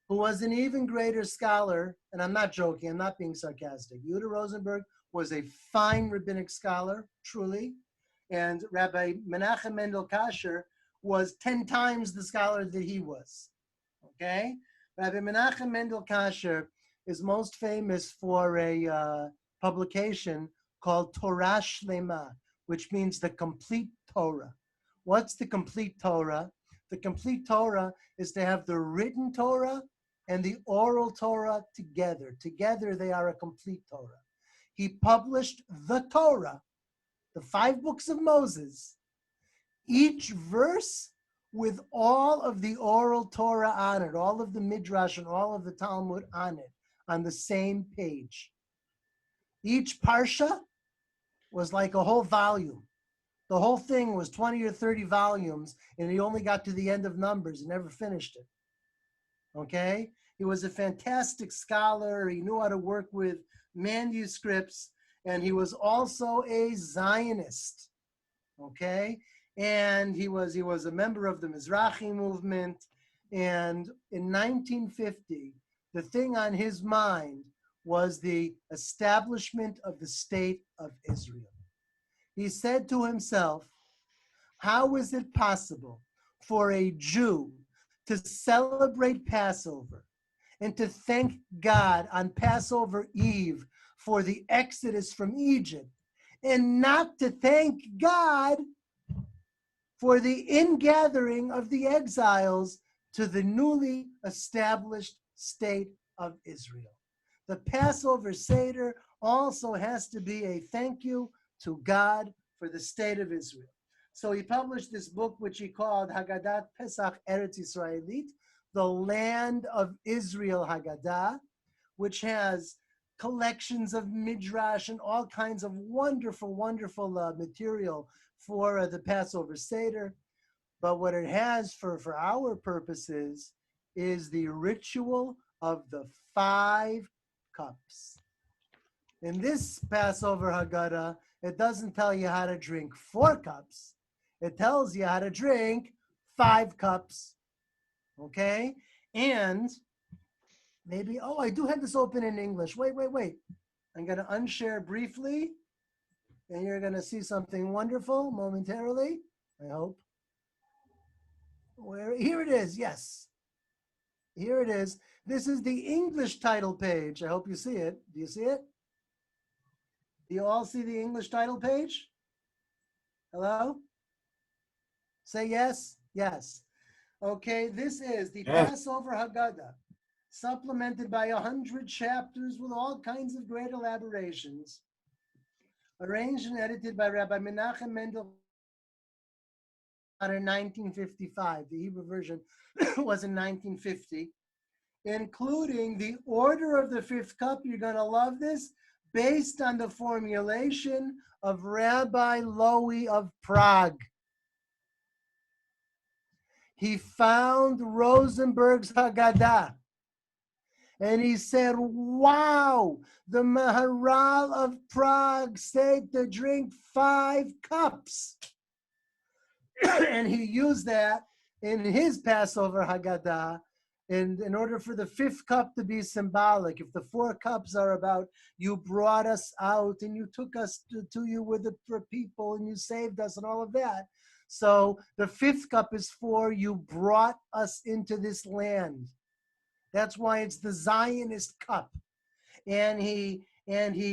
who was an even greater scholar, and I'm not joking, I'm not being sarcastic. Yehuda Rosenberg was a fine rabbinic scholar, truly, and Rabbi Menachem Mendel Kasher was 10 times the scholar that he was, okay? Rabbi Menachem Mendel Kasher is most famous for a publication called Torah Shlema, which means the complete Torah. What's the complete Torah? The complete Torah is to have the written Torah and the oral Torah together. Together they are a complete Torah. He published the Torah, the 5 books of Moses, each verse with all of the oral Torah on it, all of the Midrash and all of the Talmud on it, on the same page. Each parsha was like a whole volume. The whole thing was 20 or 30 volumes, and he only got to the end of Numbers and never finished it. Okay? He was a fantastic scholar. He knew how to work with manuscripts, and he was also a Zionist. Okay? And he was a member of the Mizrahi movement. And in 1950, the thing on his mind was the establishment of the state of Israel. He said to himself, how is it possible for a Jew to celebrate Passover and to thank God on Passover Eve for the exodus from Egypt, and not to thank God for the ingathering of the exiles to the newly established state of Israel. The Passover Seder also has to be a thank you to God for the state of Israel. So he published this book, which he called Haggadat Pesach Eretz Yisraelit, the Land of Israel Haggadah, which has collections of midrash and all kinds of wonderful, wonderful material for the Passover Seder. But what it has for our purposes is the ritual of the 5 cups. In this Passover Haggadah, it doesn't tell you how to drink 4 cups. It tells you how to drink 5 cups. Okay? And maybe, oh, I do have this open in English. Wait. I'm going to unshare briefly, and you're going to see something wonderful momentarily, I hope. Here it is, yes. Here it is. This is the English title page. I hope you see it. Do you see it? Do you all see the English title page? Hello? Say yes? Yes. Okay, this is the Yes. Passover Haggadah, supplemented by 100 chapters with all kinds of great elaborations, arranged and edited by Rabbi Menachem Mendel in 1955. The Hebrew version was in 1950, including the order of the 5th cup. You're going to love this, based on the formulation of Rabbi Lowy of Prague. He found Rosenberg's Haggadah, and he said, wow, the Maharal of Prague said to drink 5 cups. And he used that in his Passover Haggadah in order for the 5th cup to be symbolic. If the 4 cups are about you brought us out and you took us to you with the people and you saved us and all of that. So the 5th cup is for you brought us into this land. That's why it's the Zionist cup. And he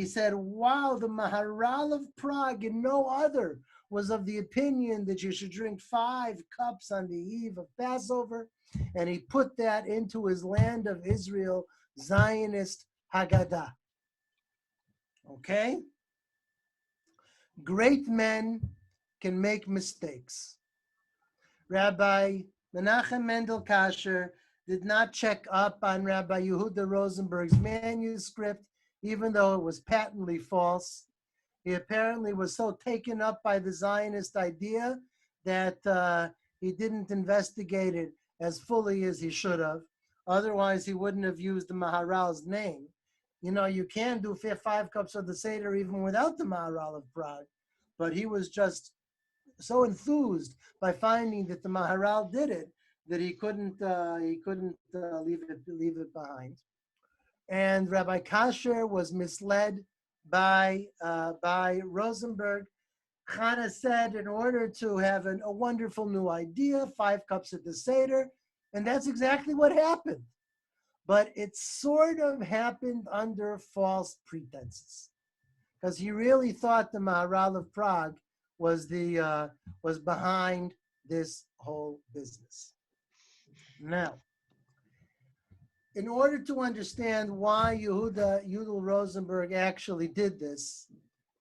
said, wow, the Maharal of Prague and no other was of the opinion that you should drink 5 cups on the eve of Passover. And he put that into his Land of Israel Zionist Haggadah. Okay? Great men can make mistakes. Rabbi Menachem Mendel Kasher did not check up on Rabbi Yehuda Rosenberg's manuscript, even though it was patently false. He apparently was so taken up by the Zionist idea that he didn't investigate it as fully as he should have. Otherwise, he wouldn't have used the Maharal's name. You know, you can do 5 cups of the Seder even without the Maharal of Prague. But he was just so enthused by finding that the Maharal did it that he couldn't leave it behind. And Rabbi Kasher was misled by Rosenberg. Chana said, in order to have a wonderful new idea, 5 cups at the Seder, and that's exactly what happened. But it sort of happened under false pretenses, because he really thought the Maharal of Prague was behind this whole business. Now, in order to understand why Yehuda Rosenberg actually did this,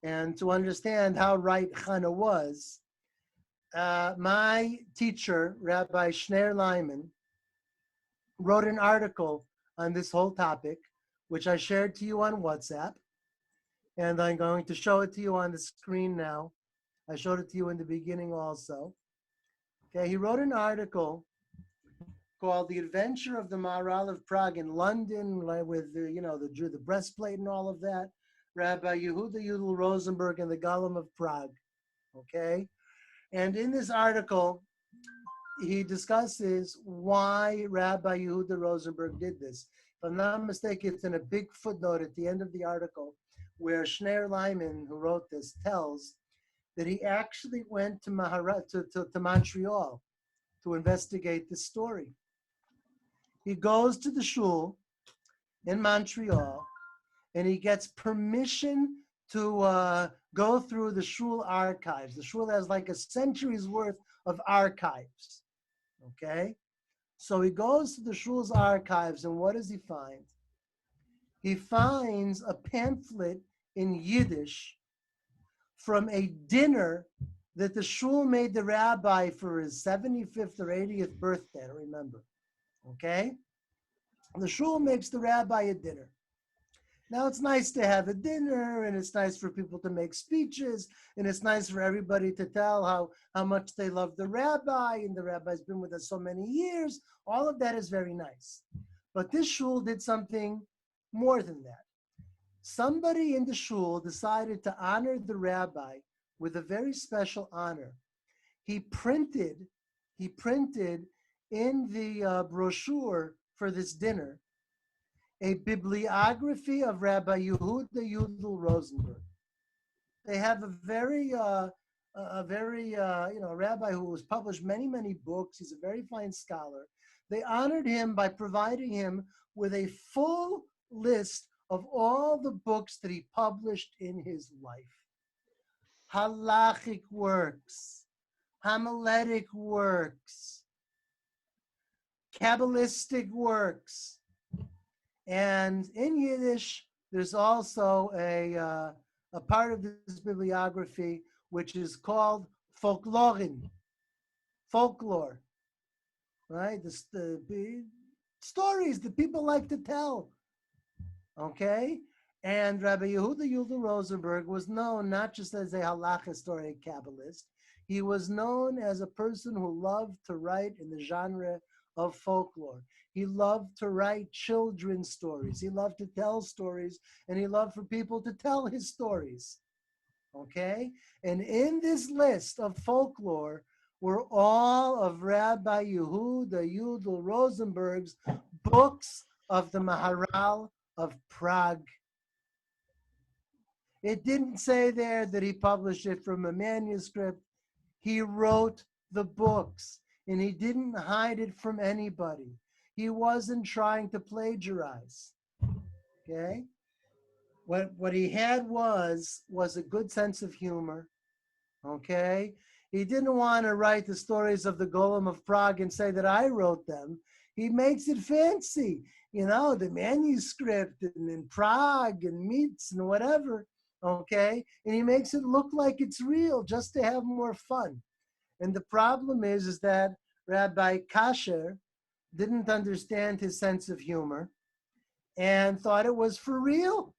and to understand how right Chana was, my teacher, Rabbi Shneir Lyman, wrote an article on this whole topic, which I shared to you on WhatsApp, and I'm going to show it to you on the screen now. I showed it to you in the beginning also. Okay, he wrote an article called "The Adventure of the Maharal of Prague in London," with the breastplate and all of that. Rabbi Yehuda Rosenberg and the Golem of Prague. Okay, and in this article, he discusses why Rabbi Yehuda Rosenberg did this. If I'm not mistaken, it's in a big footnote at the end of the article, where Shneir Lyman, who wrote this, tells that he actually went to Montreal to investigate this story. He goes to the shul in Montreal, and he gets permission to go through the shul archives. The shul has like a century's worth of archives, okay? So he goes to the shul's archives, and what does he find? He finds a pamphlet in Yiddish from a dinner that the shul made the rabbi for his 75th or 80th birthday, I don't remember. Okay? The shul makes the rabbi a dinner. Now, it's nice to have a dinner, and it's nice for people to make speeches, and it's nice for everybody to tell how much they love the rabbi, and the rabbi's been with us so many years. All of that is very nice. But this shul did something more than that. Somebody in the shul decided to honor the rabbi with a very special honor. He printed in the brochure for this dinner a bibliography of Rabbi Yehuda Yudel Rosenberg. They have a very rabbi who has published many books. He's a very fine scholar. They honored him by providing him with a full list of all the books that he published in his life. Halachic works, homiletic works, Kabbalistic works. And in Yiddish, there's also a part of this bibliography which is called folklorin, folklore, right? The stories that people like to tell, okay? And Rabbi Yehuda Yudel Rosenberg was known not just as a halach historic Kabbalist, he was known as a person who loved to write in the genre of folklore. He loved to write children's stories. He loved to tell stories, and he loved for people to tell his stories. Okay? And in this list of folklore were all of Rabbi Yehuda Yudel Rosenberg's books of the Maharal of Prague. It didn't say there that he published it from a manuscript. He wrote the books, and he didn't hide it from anybody. He wasn't trying to plagiarize, okay? What he had was a good sense of humor, okay? He didn't want to write the stories of the Golem of Prague and say that I wrote them. He makes it fancy, the manuscript and in Prague and meets and whatever, okay? And he makes it look like it's real just to have more fun. And the problem is that Rabbi Kasher didn't understand his sense of humor and thought it was for real.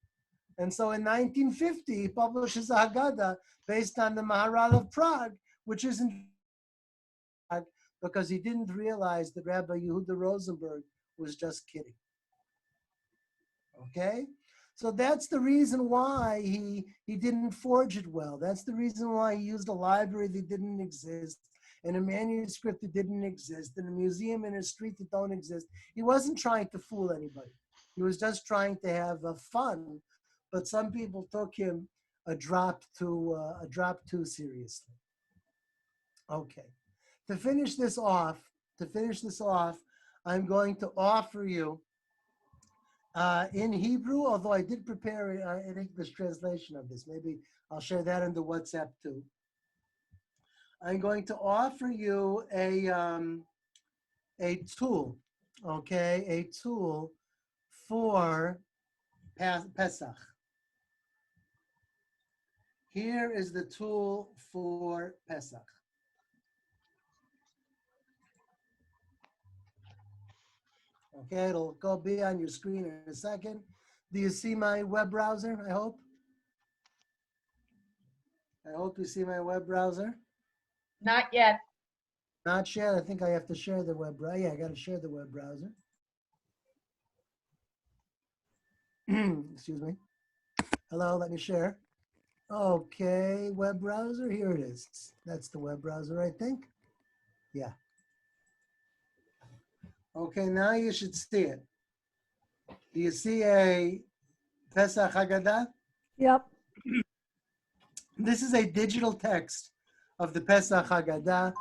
And so in 1950, he publishes a Haggadah based on the Maharal of Prague, which isn't because he didn't realize that Rabbi Yehuda Rosenberg was just kidding. Okay? So that's the reason why he didn't forge it well. That's the reason why he used a library that didn't exist, and a manuscript that didn't exist, and a museum in a street that don't exist. He wasn't trying to fool anybody. He was just trying to have fun, but some people took him a drop too seriously. Okay, to finish this off, I'm going to offer you in Hebrew, although I did prepare an English translation of this. Maybe I'll share that in the WhatsApp too. I'm going to offer you a tool, okay? A tool for Pesach. Here is the tool for Pesach. Okay, it'll be on your screen in a second. Do you see my web browser, I hope? I hope you see my web browser. Not yet. Not share. I think I have to share the web browser. Yeah, I got to share the web browser. Excuse me. Hello, let me share. Okay, web browser. Here it is. That's the web browser, I think. Yeah. Okay, now you should see it. Do you see a Pesach Haggadah? Yep. This is a digital text of the Pesach Haggadah,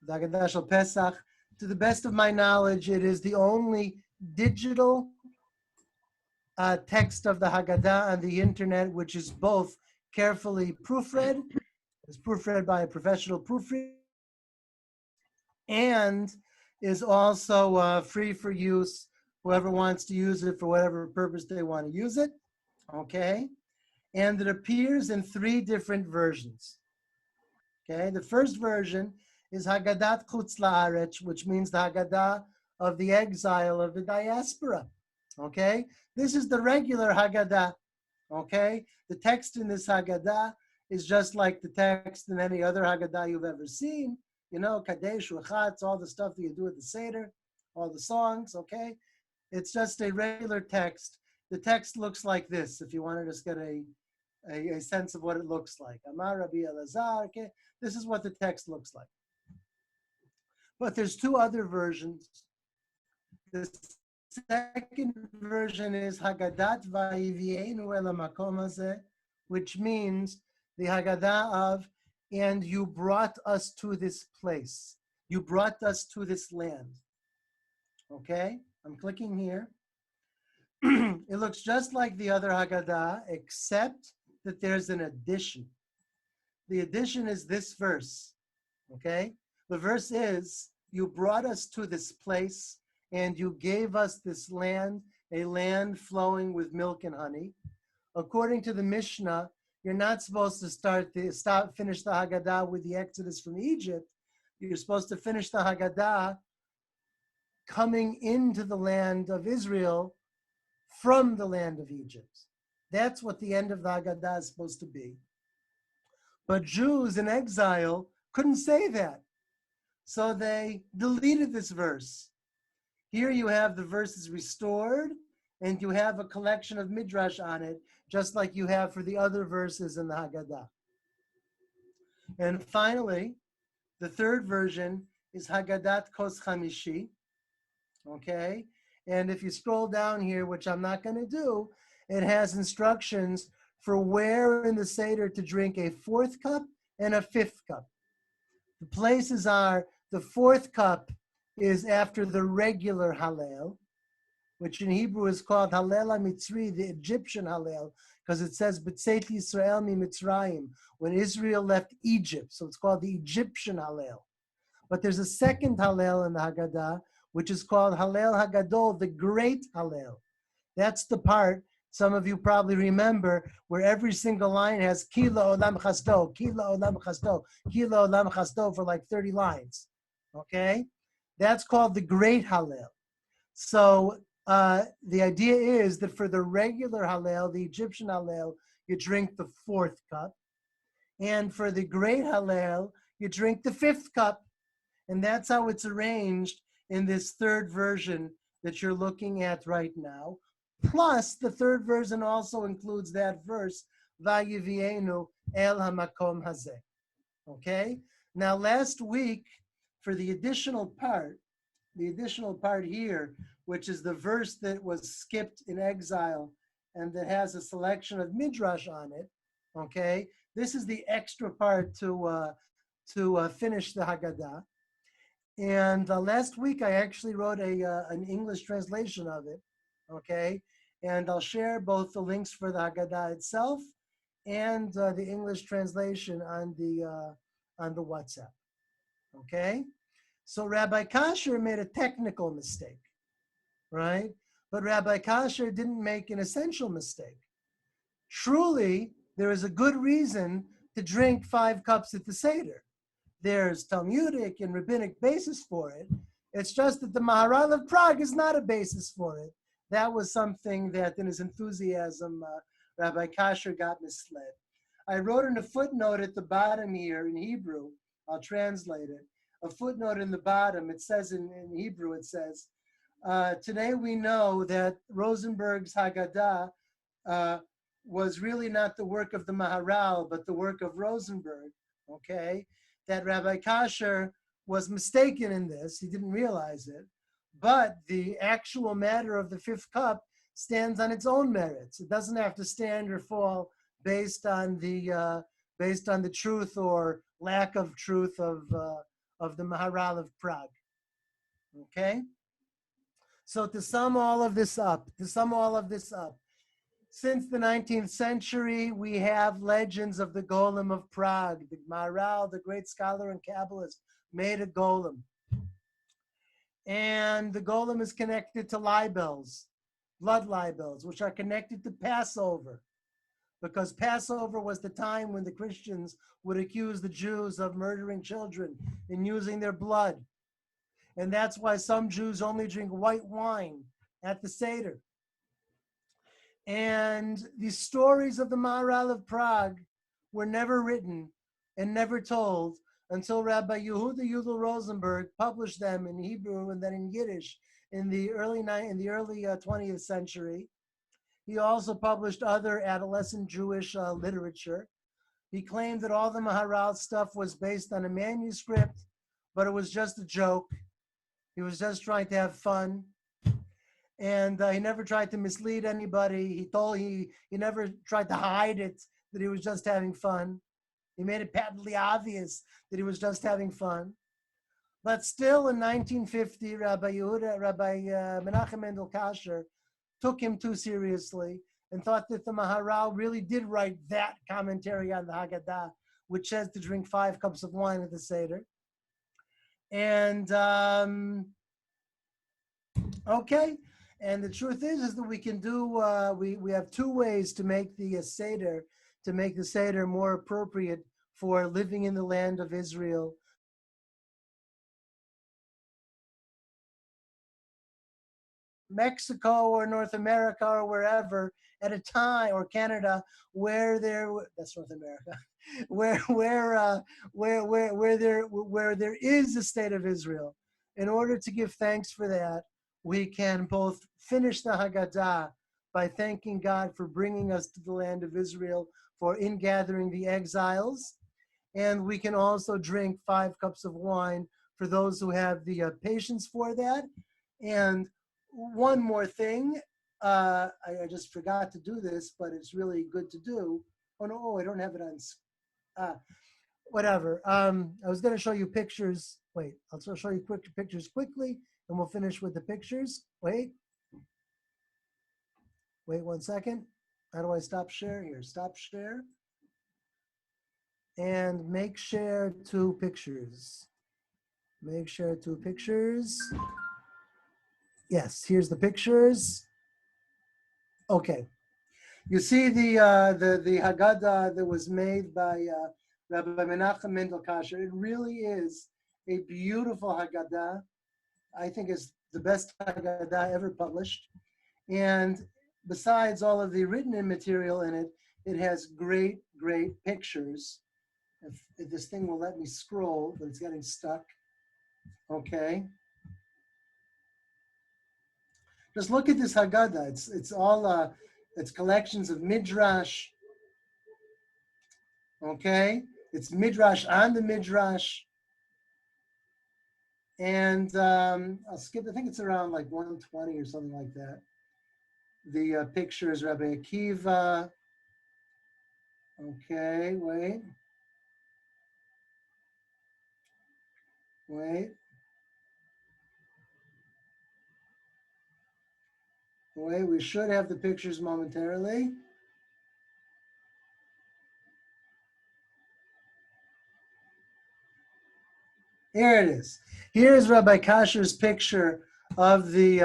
the Haggadah Shel Pesach. To the best of my knowledge, it is the only digital text of the Haggadah on the internet, which is both carefully proofread, it's proofread by a professional proofreader, and is also free for use. Whoever wants to use it for whatever purpose they want to use it, okay? And it appears in 3 different versions, okay? The first version is Haggadat Chutz La'aretz, which means the Haggadah of the exile of the diaspora, okay? This is the regular Haggadah, okay? The text in this Haggadah is just like the text in any other Haggadah you've ever seen. You know, Kadesh, Ruchatz, all the stuff that you do at the Seder, all the songs, okay? It's just a regular text. The text looks like this, if you want to just get a sense of what it looks like. Amar Rabbi Elazar, okay? This is what the text looks like. But there's 2 other versions. The second version is Haggadat Vayivienu el hamakom hazeh, which means the Haggadah of, and you brought us to this place. You brought us to this land. Okay? I'm clicking here. It looks just like the other Haggadah, except that there's an addition. The addition is this verse. Okay? The verse is, you brought us to this place, and you gave us this land, a land flowing with milk and honey. According to the Mishnah, you're not supposed to finish the Haggadah with the Exodus from Egypt. You're supposed to finish the Haggadah coming into the land of Israel from the land of Egypt. That's what the end of the Haggadah is supposed to be. But Jews in exile couldn't say that. So they deleted this verse. Here you have the verses restored, and you have a collection of midrash on it, just like you have for the other verses in the Haggadah. And finally, the third version is Haggadat Kos Chamishi, okay? And if you scroll down here, which I'm not going to do, it has instructions for where in the Seder to drink a 4th cup and a 5th cup. The places are, the 4th cup is after the regular Hallel, which in Hebrew is called Hallel HaMitzri, the Egyptian Hallel, because it says B'tzeit Yisrael miMitzrayim, when Israel left Egypt. So it's called the Egyptian Hallel. But there's a second Hallel in the Haggadah, which is called Hallel Hagadol, the Great Hallel. That's the part, some of you probably remember, where every single line has Kilo Olam Chasto, Kilo Olam Chasto, Kilo Olam Chasto for like 30 lines, okay? That's called the Great Hallel. So the idea is that for the regular Hallel, the Egyptian Hallel, you drink the 4th cup. And for the Great Hallel, you drink the 5th cup. And that's how it's arranged in this third version that you're looking at right now. Plus, the third version also includes that verse, Vayivienu el hamakom hazeh. Okay? Now, last week, for the additional part here, which is the verse that was skipped in exile and that has a selection of midrash on it, okay? This is the extra part to finish the Haggadah. And last week, I actually wrote an English translation of it, okay? And I'll share both the links for the Haggadah itself and the English translation on the WhatsApp, okay? So Rabbi Kasher made a technical mistake, right? But Rabbi Kasher didn't make an essential mistake. Truly, there is a good reason to drink 5 cups at the Seder. There's Talmudic and rabbinic basis for it. It's just that the Maharal of Prague is not a basis for it. That was something that in his enthusiasm, Rabbi Kasher got misled. I wrote in a footnote at the bottom here in Hebrew, I'll translate it. A footnote in the bottom, it says in Hebrew, it says, today we know that Rosenberg's Haggadah was really not the work of the Maharal, but the work of Rosenberg, okay? That Rabbi Kasher was mistaken in this, he didn't realize it, but the actual matter of the 5th cup stands on its own merits. It doesn't have to stand or fall based on the truth or lack of truth of the Maharal of Prague, okay? So to sum all of this up, since the 19th century, we have legends of the Golem of Prague. The Maharal, the great scholar and Kabbalist, made a golem. And the golem is connected to libels, blood libels, which are connected to Passover, because Passover was the time when the Christians would accuse the Jews of murdering children and using their blood. And that's why some Jews only drink white wine at the Seder. And the stories of the Maharal of Prague were never written and never told until Rabbi Yehuda Yudel Rosenberg published them in Hebrew and then in Yiddish in the early 20th century. He also published other adolescent Jewish literature. He claimed that all the Maharal stuff was based on a manuscript, but it was just a joke. He was just trying to have fun. And he never tried to mislead anybody. He never tried to hide it, that he was just having fun. He made it patently obvious that he was just having fun. But still in 1950, Rabbi Menachem Mendel Kasher took him too seriously and thought that the Maharal really did write that commentary on the Haggadah, which says to drink 5 cups of wine at the Seder. And okay, and the truth is that we can do, we have 2 ways to make the Seder, to make the Seder more appropriate for living in the land of Israel. Mexico or North America or wherever at a time, or Canada, where that's North America, where there is a state of Israel. In order to give thanks for that, we can both finish the Haggadah by thanking God for bringing us to the land of Israel, for ingathering the exiles, and we can also drink 5 cups of wine for those who have the patience for that. And one more thing, I just forgot to do this, but it's really good to do. Oh no, I don't have it on. Whatever. I was going to show you pictures. Wait, I'll show you quick pictures quickly, and we'll finish with the pictures. Wait 1 second. How do I stop share here? Stop share. And make share 2 pictures. Make share 2 pictures. Yes, here's the pictures. Okay. You see the Haggadah that was made by Rabbi Menachem Mendel Kasher. It really is a beautiful Haggadah. I think it's the best Haggadah ever published. And besides all of the written material in it, it has great, great pictures. If this thing will let me scroll, but it's getting stuck. Okay. Just look at this Haggadah. It's all it's collections of midrash. Okay, it's midrash on the midrash, and I'll skip. I think it's around like 120 or something like that. The picture is Rabbi Akiva. Okay, wait. We should have the pictures momentarily. Here it is. Here's Rabbi Kasher's picture of the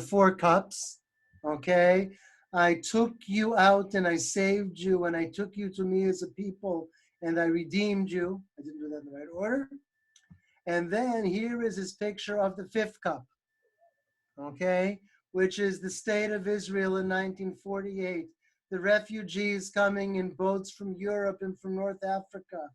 4 cups. Okay, I took you out and I saved you, and I took you to me as a people, and I redeemed you. I didn't do that in the right order. And then here is his picture of the 5th cup. Okay, which is the state of Israel in 1948. The refugees coming in boats from Europe and from North Africa.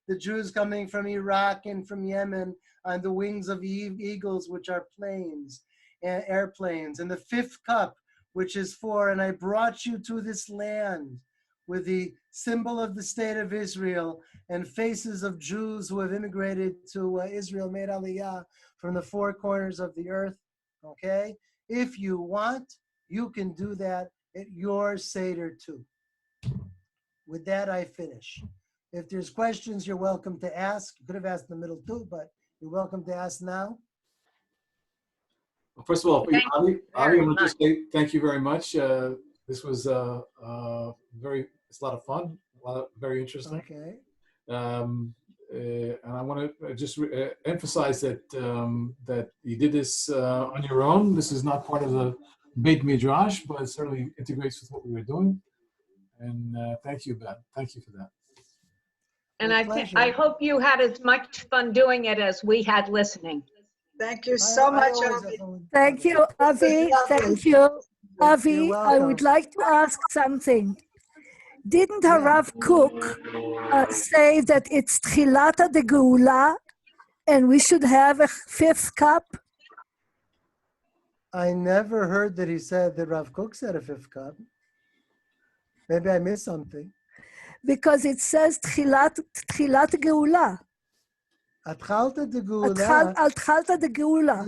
The Jews coming from Iraq and from Yemen on the wings of eagles, which are planes, airplanes. And the 5th cup, which is for, and I brought you to this land, with the symbol of the state of Israel and faces of Jews who have immigrated to Israel, made Aliyah from the 4 corners of the earth. Okay? If you want, you can do that at your Seder too. With that, I finish. If there's questions, you're welcome to ask. You could have asked in the middle too, but you're welcome to ask now. Well, first of all, Thank Avi, I very want to much. just say thank you very much. This was it's a lot of fun, very interesting. Okay. and I want to just emphasize that that you did this on your own. This is not part of the Beit Midrash, but it certainly integrates with what we were doing. And thank you, Ben. Thank you for that. And My I think, pleasure. I hope you had as much fun doing it as we had listening. Thank you so I much, always Avi. have fun. Thank you, Avi. Thank you. Avi, You're I would welcome. like to ask something. Didn't Yeah. Harav Kook say that it's Tchilata de Geula and we should have a fifth cup? I never heard that he said that Rav Kook said a fifth cup. Maybe I missed something. Because it says Tchilat Geula. Atchalta de Geula Atchalta de Geula.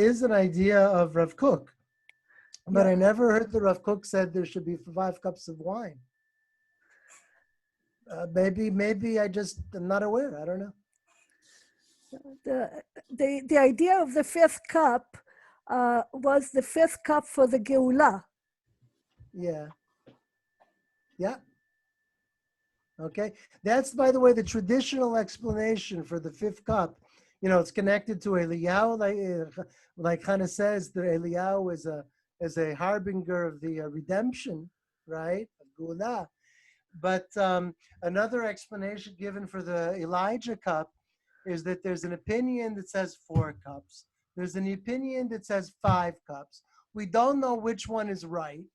is an idea of Rav Kook. But Yeah. I never heard that Rav Kook said there should be 5 cups of wine. Maybe I just am not aware. I don't know. The idea of the fifth cup was the fifth cup for the Geula. Yeah. Yeah. Okay. That's, by the way, the traditional explanation for the fifth cup. You know, it's connected to Eliyahu, like Hannah says, the Eliyahu is a harbinger of the redemption, right? Of Geula. But another explanation given for the Elijah cup is that there's an opinion that says 4 cups. There's an opinion that says 5 cups. We don't know which one is right.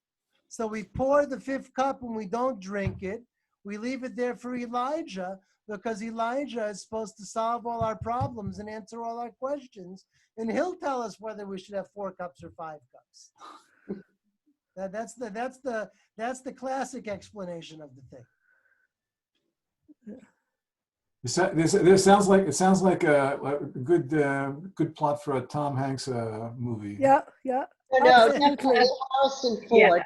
So we pour the 5th cup and we don't drink it. We leave it there for Elijah because Elijah is supposed to solve all our problems and answer all our questions. And he'll tell us whether we should have 4 cups or 5 cups. That's the classic explanation of the thing. This sounds like a good plot for a Tom Hanks movie. Yeah. No, Absolutely. definitely Harrison Ford.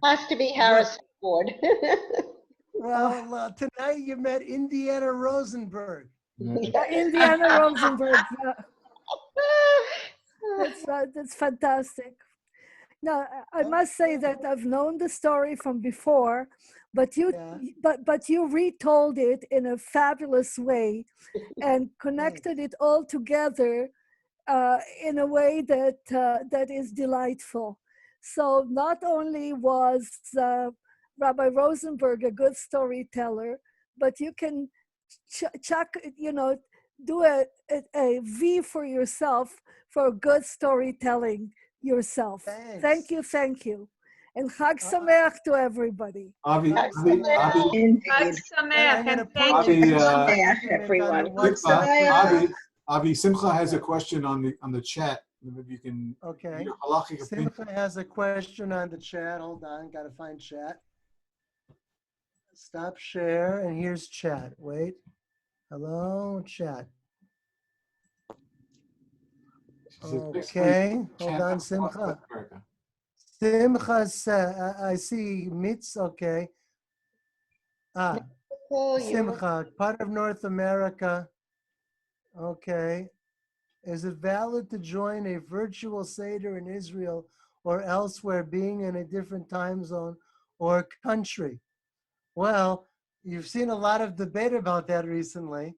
Has to be Harrison Ford. Well, tonight you met Indiana Rosenberg. Indiana Rosenberg. Yeah. That's fantastic. Now, I must say that I've known the story from before, but you retold it in a fabulous way and connected it all together in a way that is delightful. So not only was Rabbi Rosenberg a good storyteller, but you can do a V for yourself for good storytelling yourself. Thanks. Thank you. And Chag Sameach to everybody. Avi, Chag Indeed. Sameach, and thank Avi, you. everyone. Avi, Simcha has a question on the chat. Maybe you can. Okay. Your halachic opinion. Simcha has a question on the chat. Hold on, gotta find chat. Stop share, and here's chat. Wait. Hello, chat. Okay, hold on, Simcha. Simcha said, I see Mitz, okay. Simcha, part of North America. Okay. Is it valid to join a virtual Seder in Israel or elsewhere, being in a different time zone or country? Well, you've seen a lot of debate about that recently.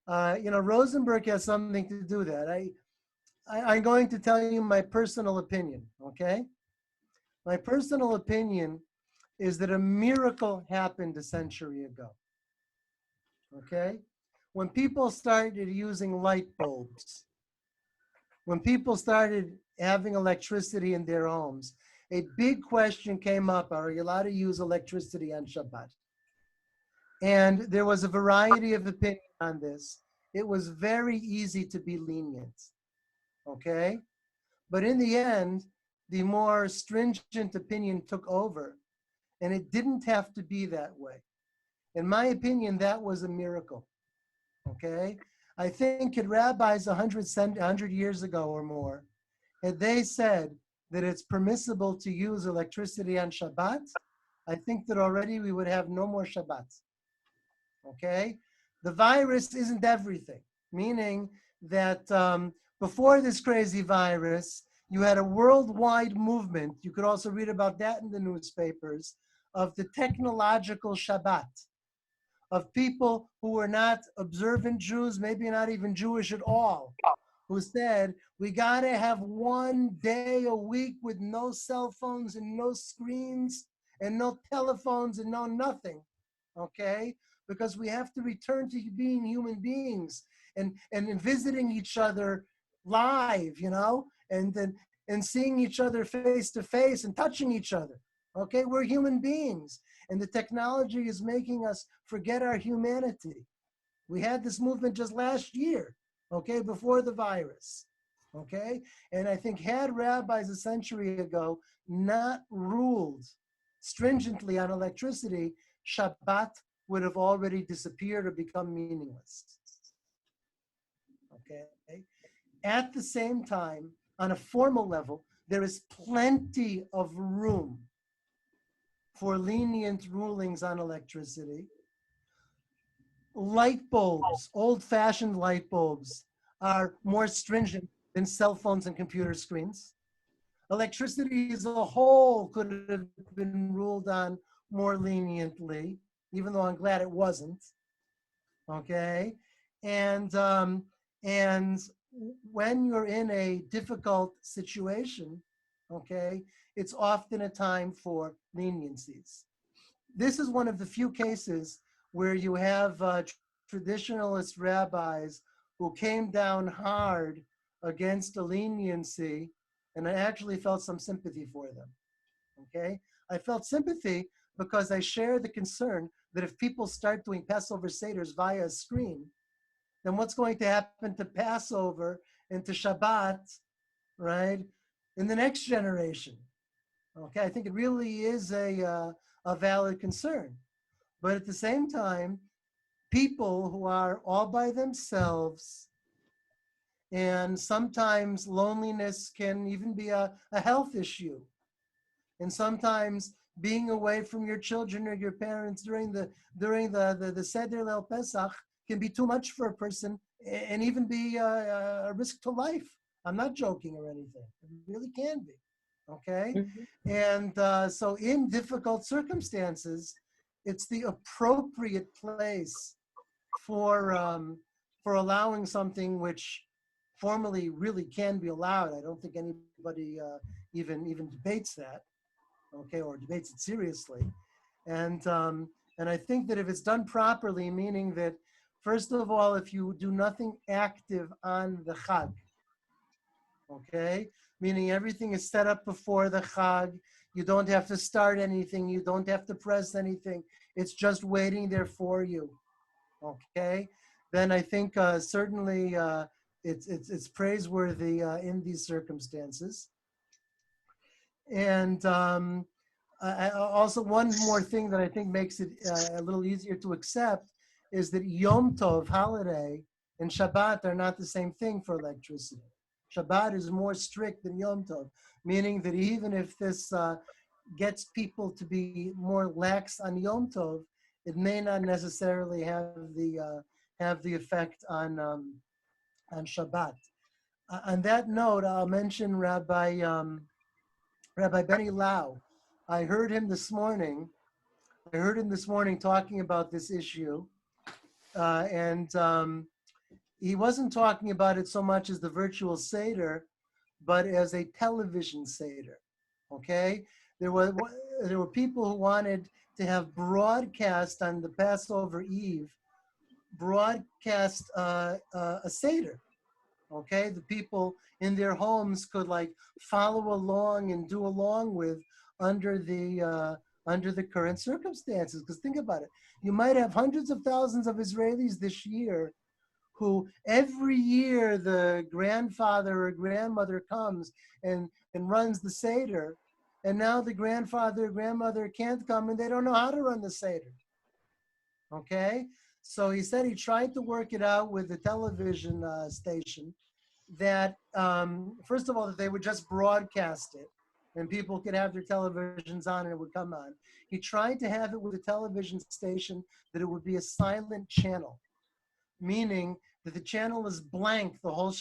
Rosenberg has something to do with that. I'm going to tell you my personal opinion, okay? My personal opinion is that a miracle happened a century ago, okay? When people started using light bulbs, when people started having electricity in their homes, a big question came up: are you allowed to use electricity on Shabbat? And there was a variety of opinions on this. It was very easy to be lenient, okay? But in the end, the more stringent opinion took over, and it didn't have to be that way. In my opinion, that was a miracle, okay? I think had rabbis 100 years ago or more, had they said that it's permissible to use electricity on Shabbat, I think that already we would have no more Shabbats, okay? The virus isn't everything, meaning that before this crazy virus, you had a worldwide movement, you could also read about that in the newspapers, of the technological Shabbat. of people who were not observant Jews, maybe not even Jewish at all, who said, we got to have one day a week with no cell phones and no screens and no telephones and no nothing, okay? Because we have to return to being human beings and visiting each other live, you know, and seeing each other face to face and touching each other, okay? We're human beings, and the technology is making us forget our humanity. We had this movement just last year, okay, before the virus, okay? And I think had rabbis a century ago not ruled stringently on electricity, Shabbat would have already disappeared or become meaningless, okay? At the same time, on a formal level, there is plenty of room for lenient rulings on electricity. Light bulbs, old-fashioned light bulbs, are more stringent than cell phones and computer screens. Electricity as a whole could have been ruled on more leniently, even though I'm glad it wasn't. Okay, and when you're in a difficult situation, okay, it's often a time for leniencies. This is one of the few cases where you have traditionalist rabbis who came down hard against the leniency, and I actually felt some sympathy for them, okay? I felt sympathy because I share the concern that if people start doing Passover Seders via a screen, then what's going to happen to Passover and to Shabbat, right, in the next generation? Okay, I think it really is a valid concern. But at the same time, people who are all by themselves, and sometimes loneliness can even be a health issue. And sometimes being away from your children or your parents during the Seder Leil Pesach can be too much for a person and even be a risk to life. I'm not joking or anything. It really can be, okay? Mm-hmm. And so in difficult circumstances, it's the appropriate place for allowing something which formally really can be allowed. I don't think anybody even debates that, okay, or debates it seriously. And I think that if it's done properly, meaning that, first of all, if you do nothing active on the Chag, okay, meaning everything is set up before the Chag, you don't have to start anything, you don't have to press anything, it's just waiting there for you, okay, then I think certainly it's praiseworthy in these circumstances. And also one more thing that I think makes it a little easier to accept is that Yom Tov, holiday, and Shabbat are not the same thing for electricity. Shabbat is more strict than Yom Tov, meaning that even if this gets people to be more lax on Yom Tov, it may not necessarily have the effect on Shabbat. On that note, I'll mention Rabbi Benny Lau. I heard him this morning talking about this issue, and he wasn't talking about it so much as the virtual Seder, but as a television Seder, okay? There were people who wanted to have broadcast on the Passover Eve, broadcast a Seder, okay? The people in their homes could like follow along and do along with under the current circumstances. Because think about it, you might have hundreds of thousands of Israelis this year who every year the grandfather or grandmother comes and runs the Seder, and now the grandfather or grandmother can't come and they don't know how to run the Seder, okay? So he said he tried to work it out with the television station that, first of all, that they would just broadcast it and people could have their televisions on and it would come on. He tried to have it with a television station that it would be a silent channel, meaning that the channel is blank the whole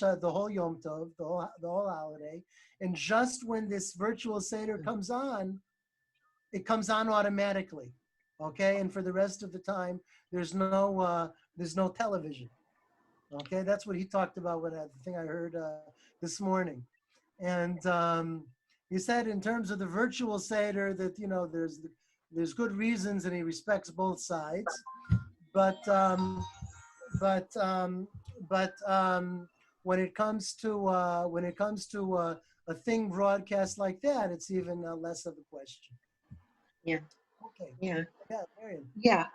Yom Tov, the whole holiday, and just when this virtual Seder comes on, it comes on automatically. Okay, and for the rest of the time, there's no television. Okay, that's what he talked about when the thing I heard this morning. And he said in terms of the virtual Seder that, there's good reasons and he respects both sides. But when it comes to a thing broadcast like that, it's even less of a question. Yeah. Okay. Yeah. Yeah, Marion. Yeah.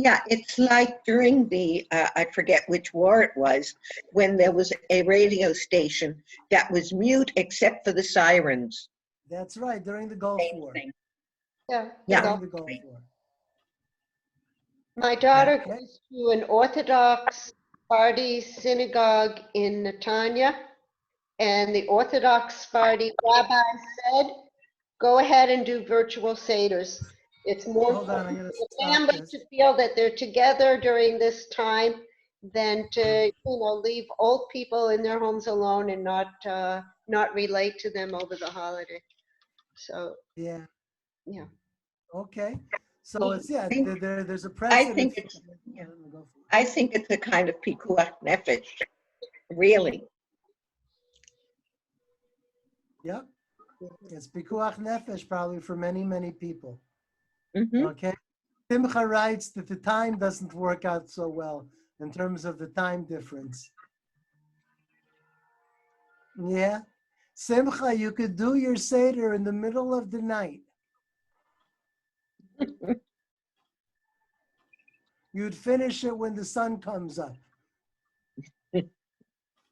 Yeah, it's like during the, I forget which war it was, when there was a radio station that was mute except for the sirens. That's right, during the Gulf Same War. thing. Yeah. Yeah. During the Gulf War. My daughter Okay. goes to an Orthodox Sephardi synagogue in Netanya, and the Orthodox Sephardi rabbi said, go ahead and do virtual seders. It's more Hold on, I'm important gonna for the stop family this. to feel that they're together during this time than to, leave old people in their homes alone and not relate to them over the holiday. So, Yeah. yeah. Okay. So it's, I think- there's a I precedent. think it's a kind of pikuach nefesh, really. Yep. It's pikuach nefesh probably for many, many people. Mhm. Okay. Simcha writes that the time doesn't work out so well in terms of the time difference. Yeah. Simcha, you could do your Seder in the middle of the night. You'd finish it when the sun comes up.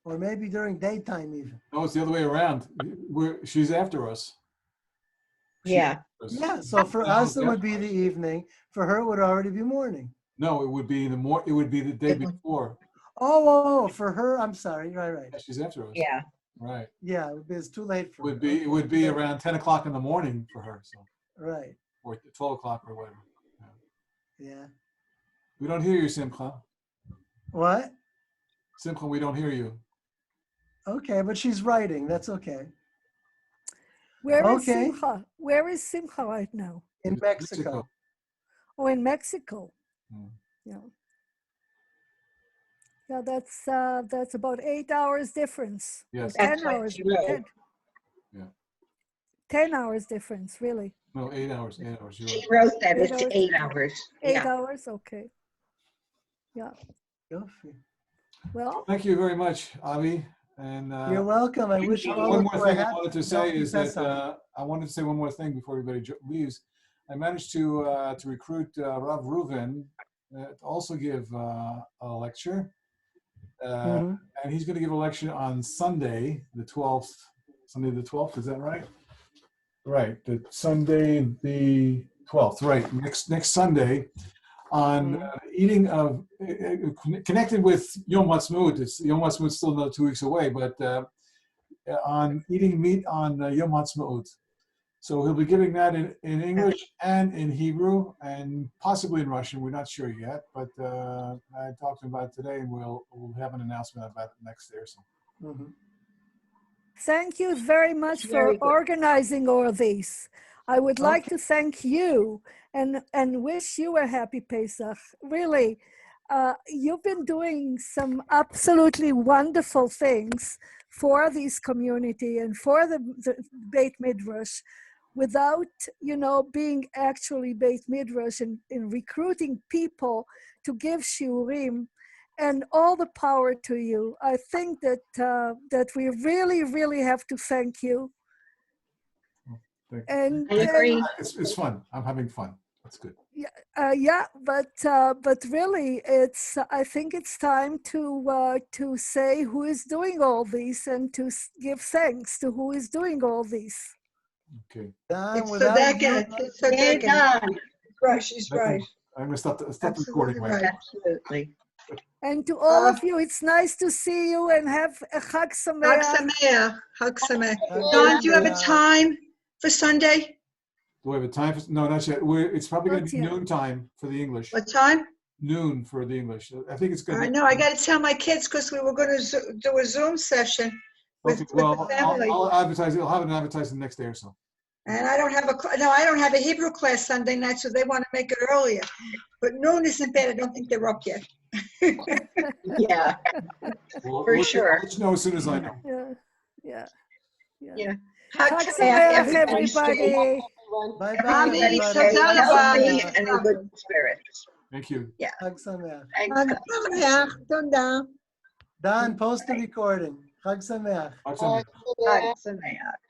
Or maybe during daytime even. No, it's the other way around. She's after us. She's Yeah. after us. Yeah, so for us it would be the evening. For her it would already be morning. No, it would be it would be the day before. Oh, for her, I'm sorry. Right. Yeah, she's after us. Yeah. Right. Yeah, it's too late for her. It would be around 10 o'clock in the morning for her. So, Right. or 12 o'clock or whatever. Yeah. We don't hear you, Simcha. What? Simcha, we don't hear you. Okay, but she's writing. That's okay. Where is Okay. Simcha? Where is Simcha right now? In Mexico. Oh, in Mexico. Hmm. Yeah. Yeah, that's about 8 hours difference. Yes. Or 10 That's what hours. she wrote. 10, Yeah. 10 hours difference, really. No, 8 hours. 8 hours. You're She right. wrote that 8 it's hours. 8 hours. 8 Yeah. hours, okay. Yeah. Well, Thank you very much, Avi. And You're welcome. I wish you all one a more thing I happy- wanted to say is that Pesach. I wanted to say one more thing before everybody leaves. I managed to recruit Rav Reuven to also give a lecture. Mhm. And he's going to give a lecture on Sunday, the 12th. Sunday the 12th, is that right? Right, the Sunday the 12th, right, next Sunday, on eating of, connected with Yom Ha'atzmaut. Yom Ha'atzmaut is still another 2 weeks away, but on eating meat on Yom Ha'atzmaut. So he'll be giving that in English and in Hebrew and possibly in Russian. We're not sure yet, but I talked to him about it today, and we'll have an announcement about it next day or so. Mhm. thank you very much for Very good. organizing all these. I would like Okay. to thank you and wish you a happy Pesach. Really, you've been doing some absolutely wonderful things for this community and for the Beit Midrash without, being actually Beit Midrash and recruiting people to give shiurim. And all the power to you. I think that we really, really have to thank you. Thank you. And I agree. It's fun. I'm having fun. That's good. but really, I think it's time to say who is doing all this and to give thanks to who is doing all this. Okay. Don, It's without Sadeka. you- It's Sadeka. Right, she's right. I'm going to stop the Absolutely recording. right. Absolutely. And to all of you, it's nice to see you and have a Chag Hag Sameach. Sameach. Hag Sameach. Hag Don, do you have a Sameach. time for Sunday? Do we have a time for? No, not yet. It's probably going Not to be yet. noon time for the English. What time? Noon for the English. I think it's going I to be. know, I got to tell my kids because we were going to do a Zoom session with Okay, the well, family. I'll advertise it. I'll have it advertised the next day or so. And I don't have I don't have a Hebrew class Sunday night, so they want to make it earlier. But noon isn't bad. I don't think they're up yet. Yeah, Well, For I'll sure. let you know as soon as I know. Yeah. yeah. Hug Chag Sameach, Sameach, everybody. Stay everybody. Bye Everybody bye. stay Thank you. healthy and in good spirits. Thank you. Chag Sameach. Thanks, Hag guys. Sameach. Tודה. Dan, post the recording. Chag Sameach. Bye, Sameach. Hug Sameach.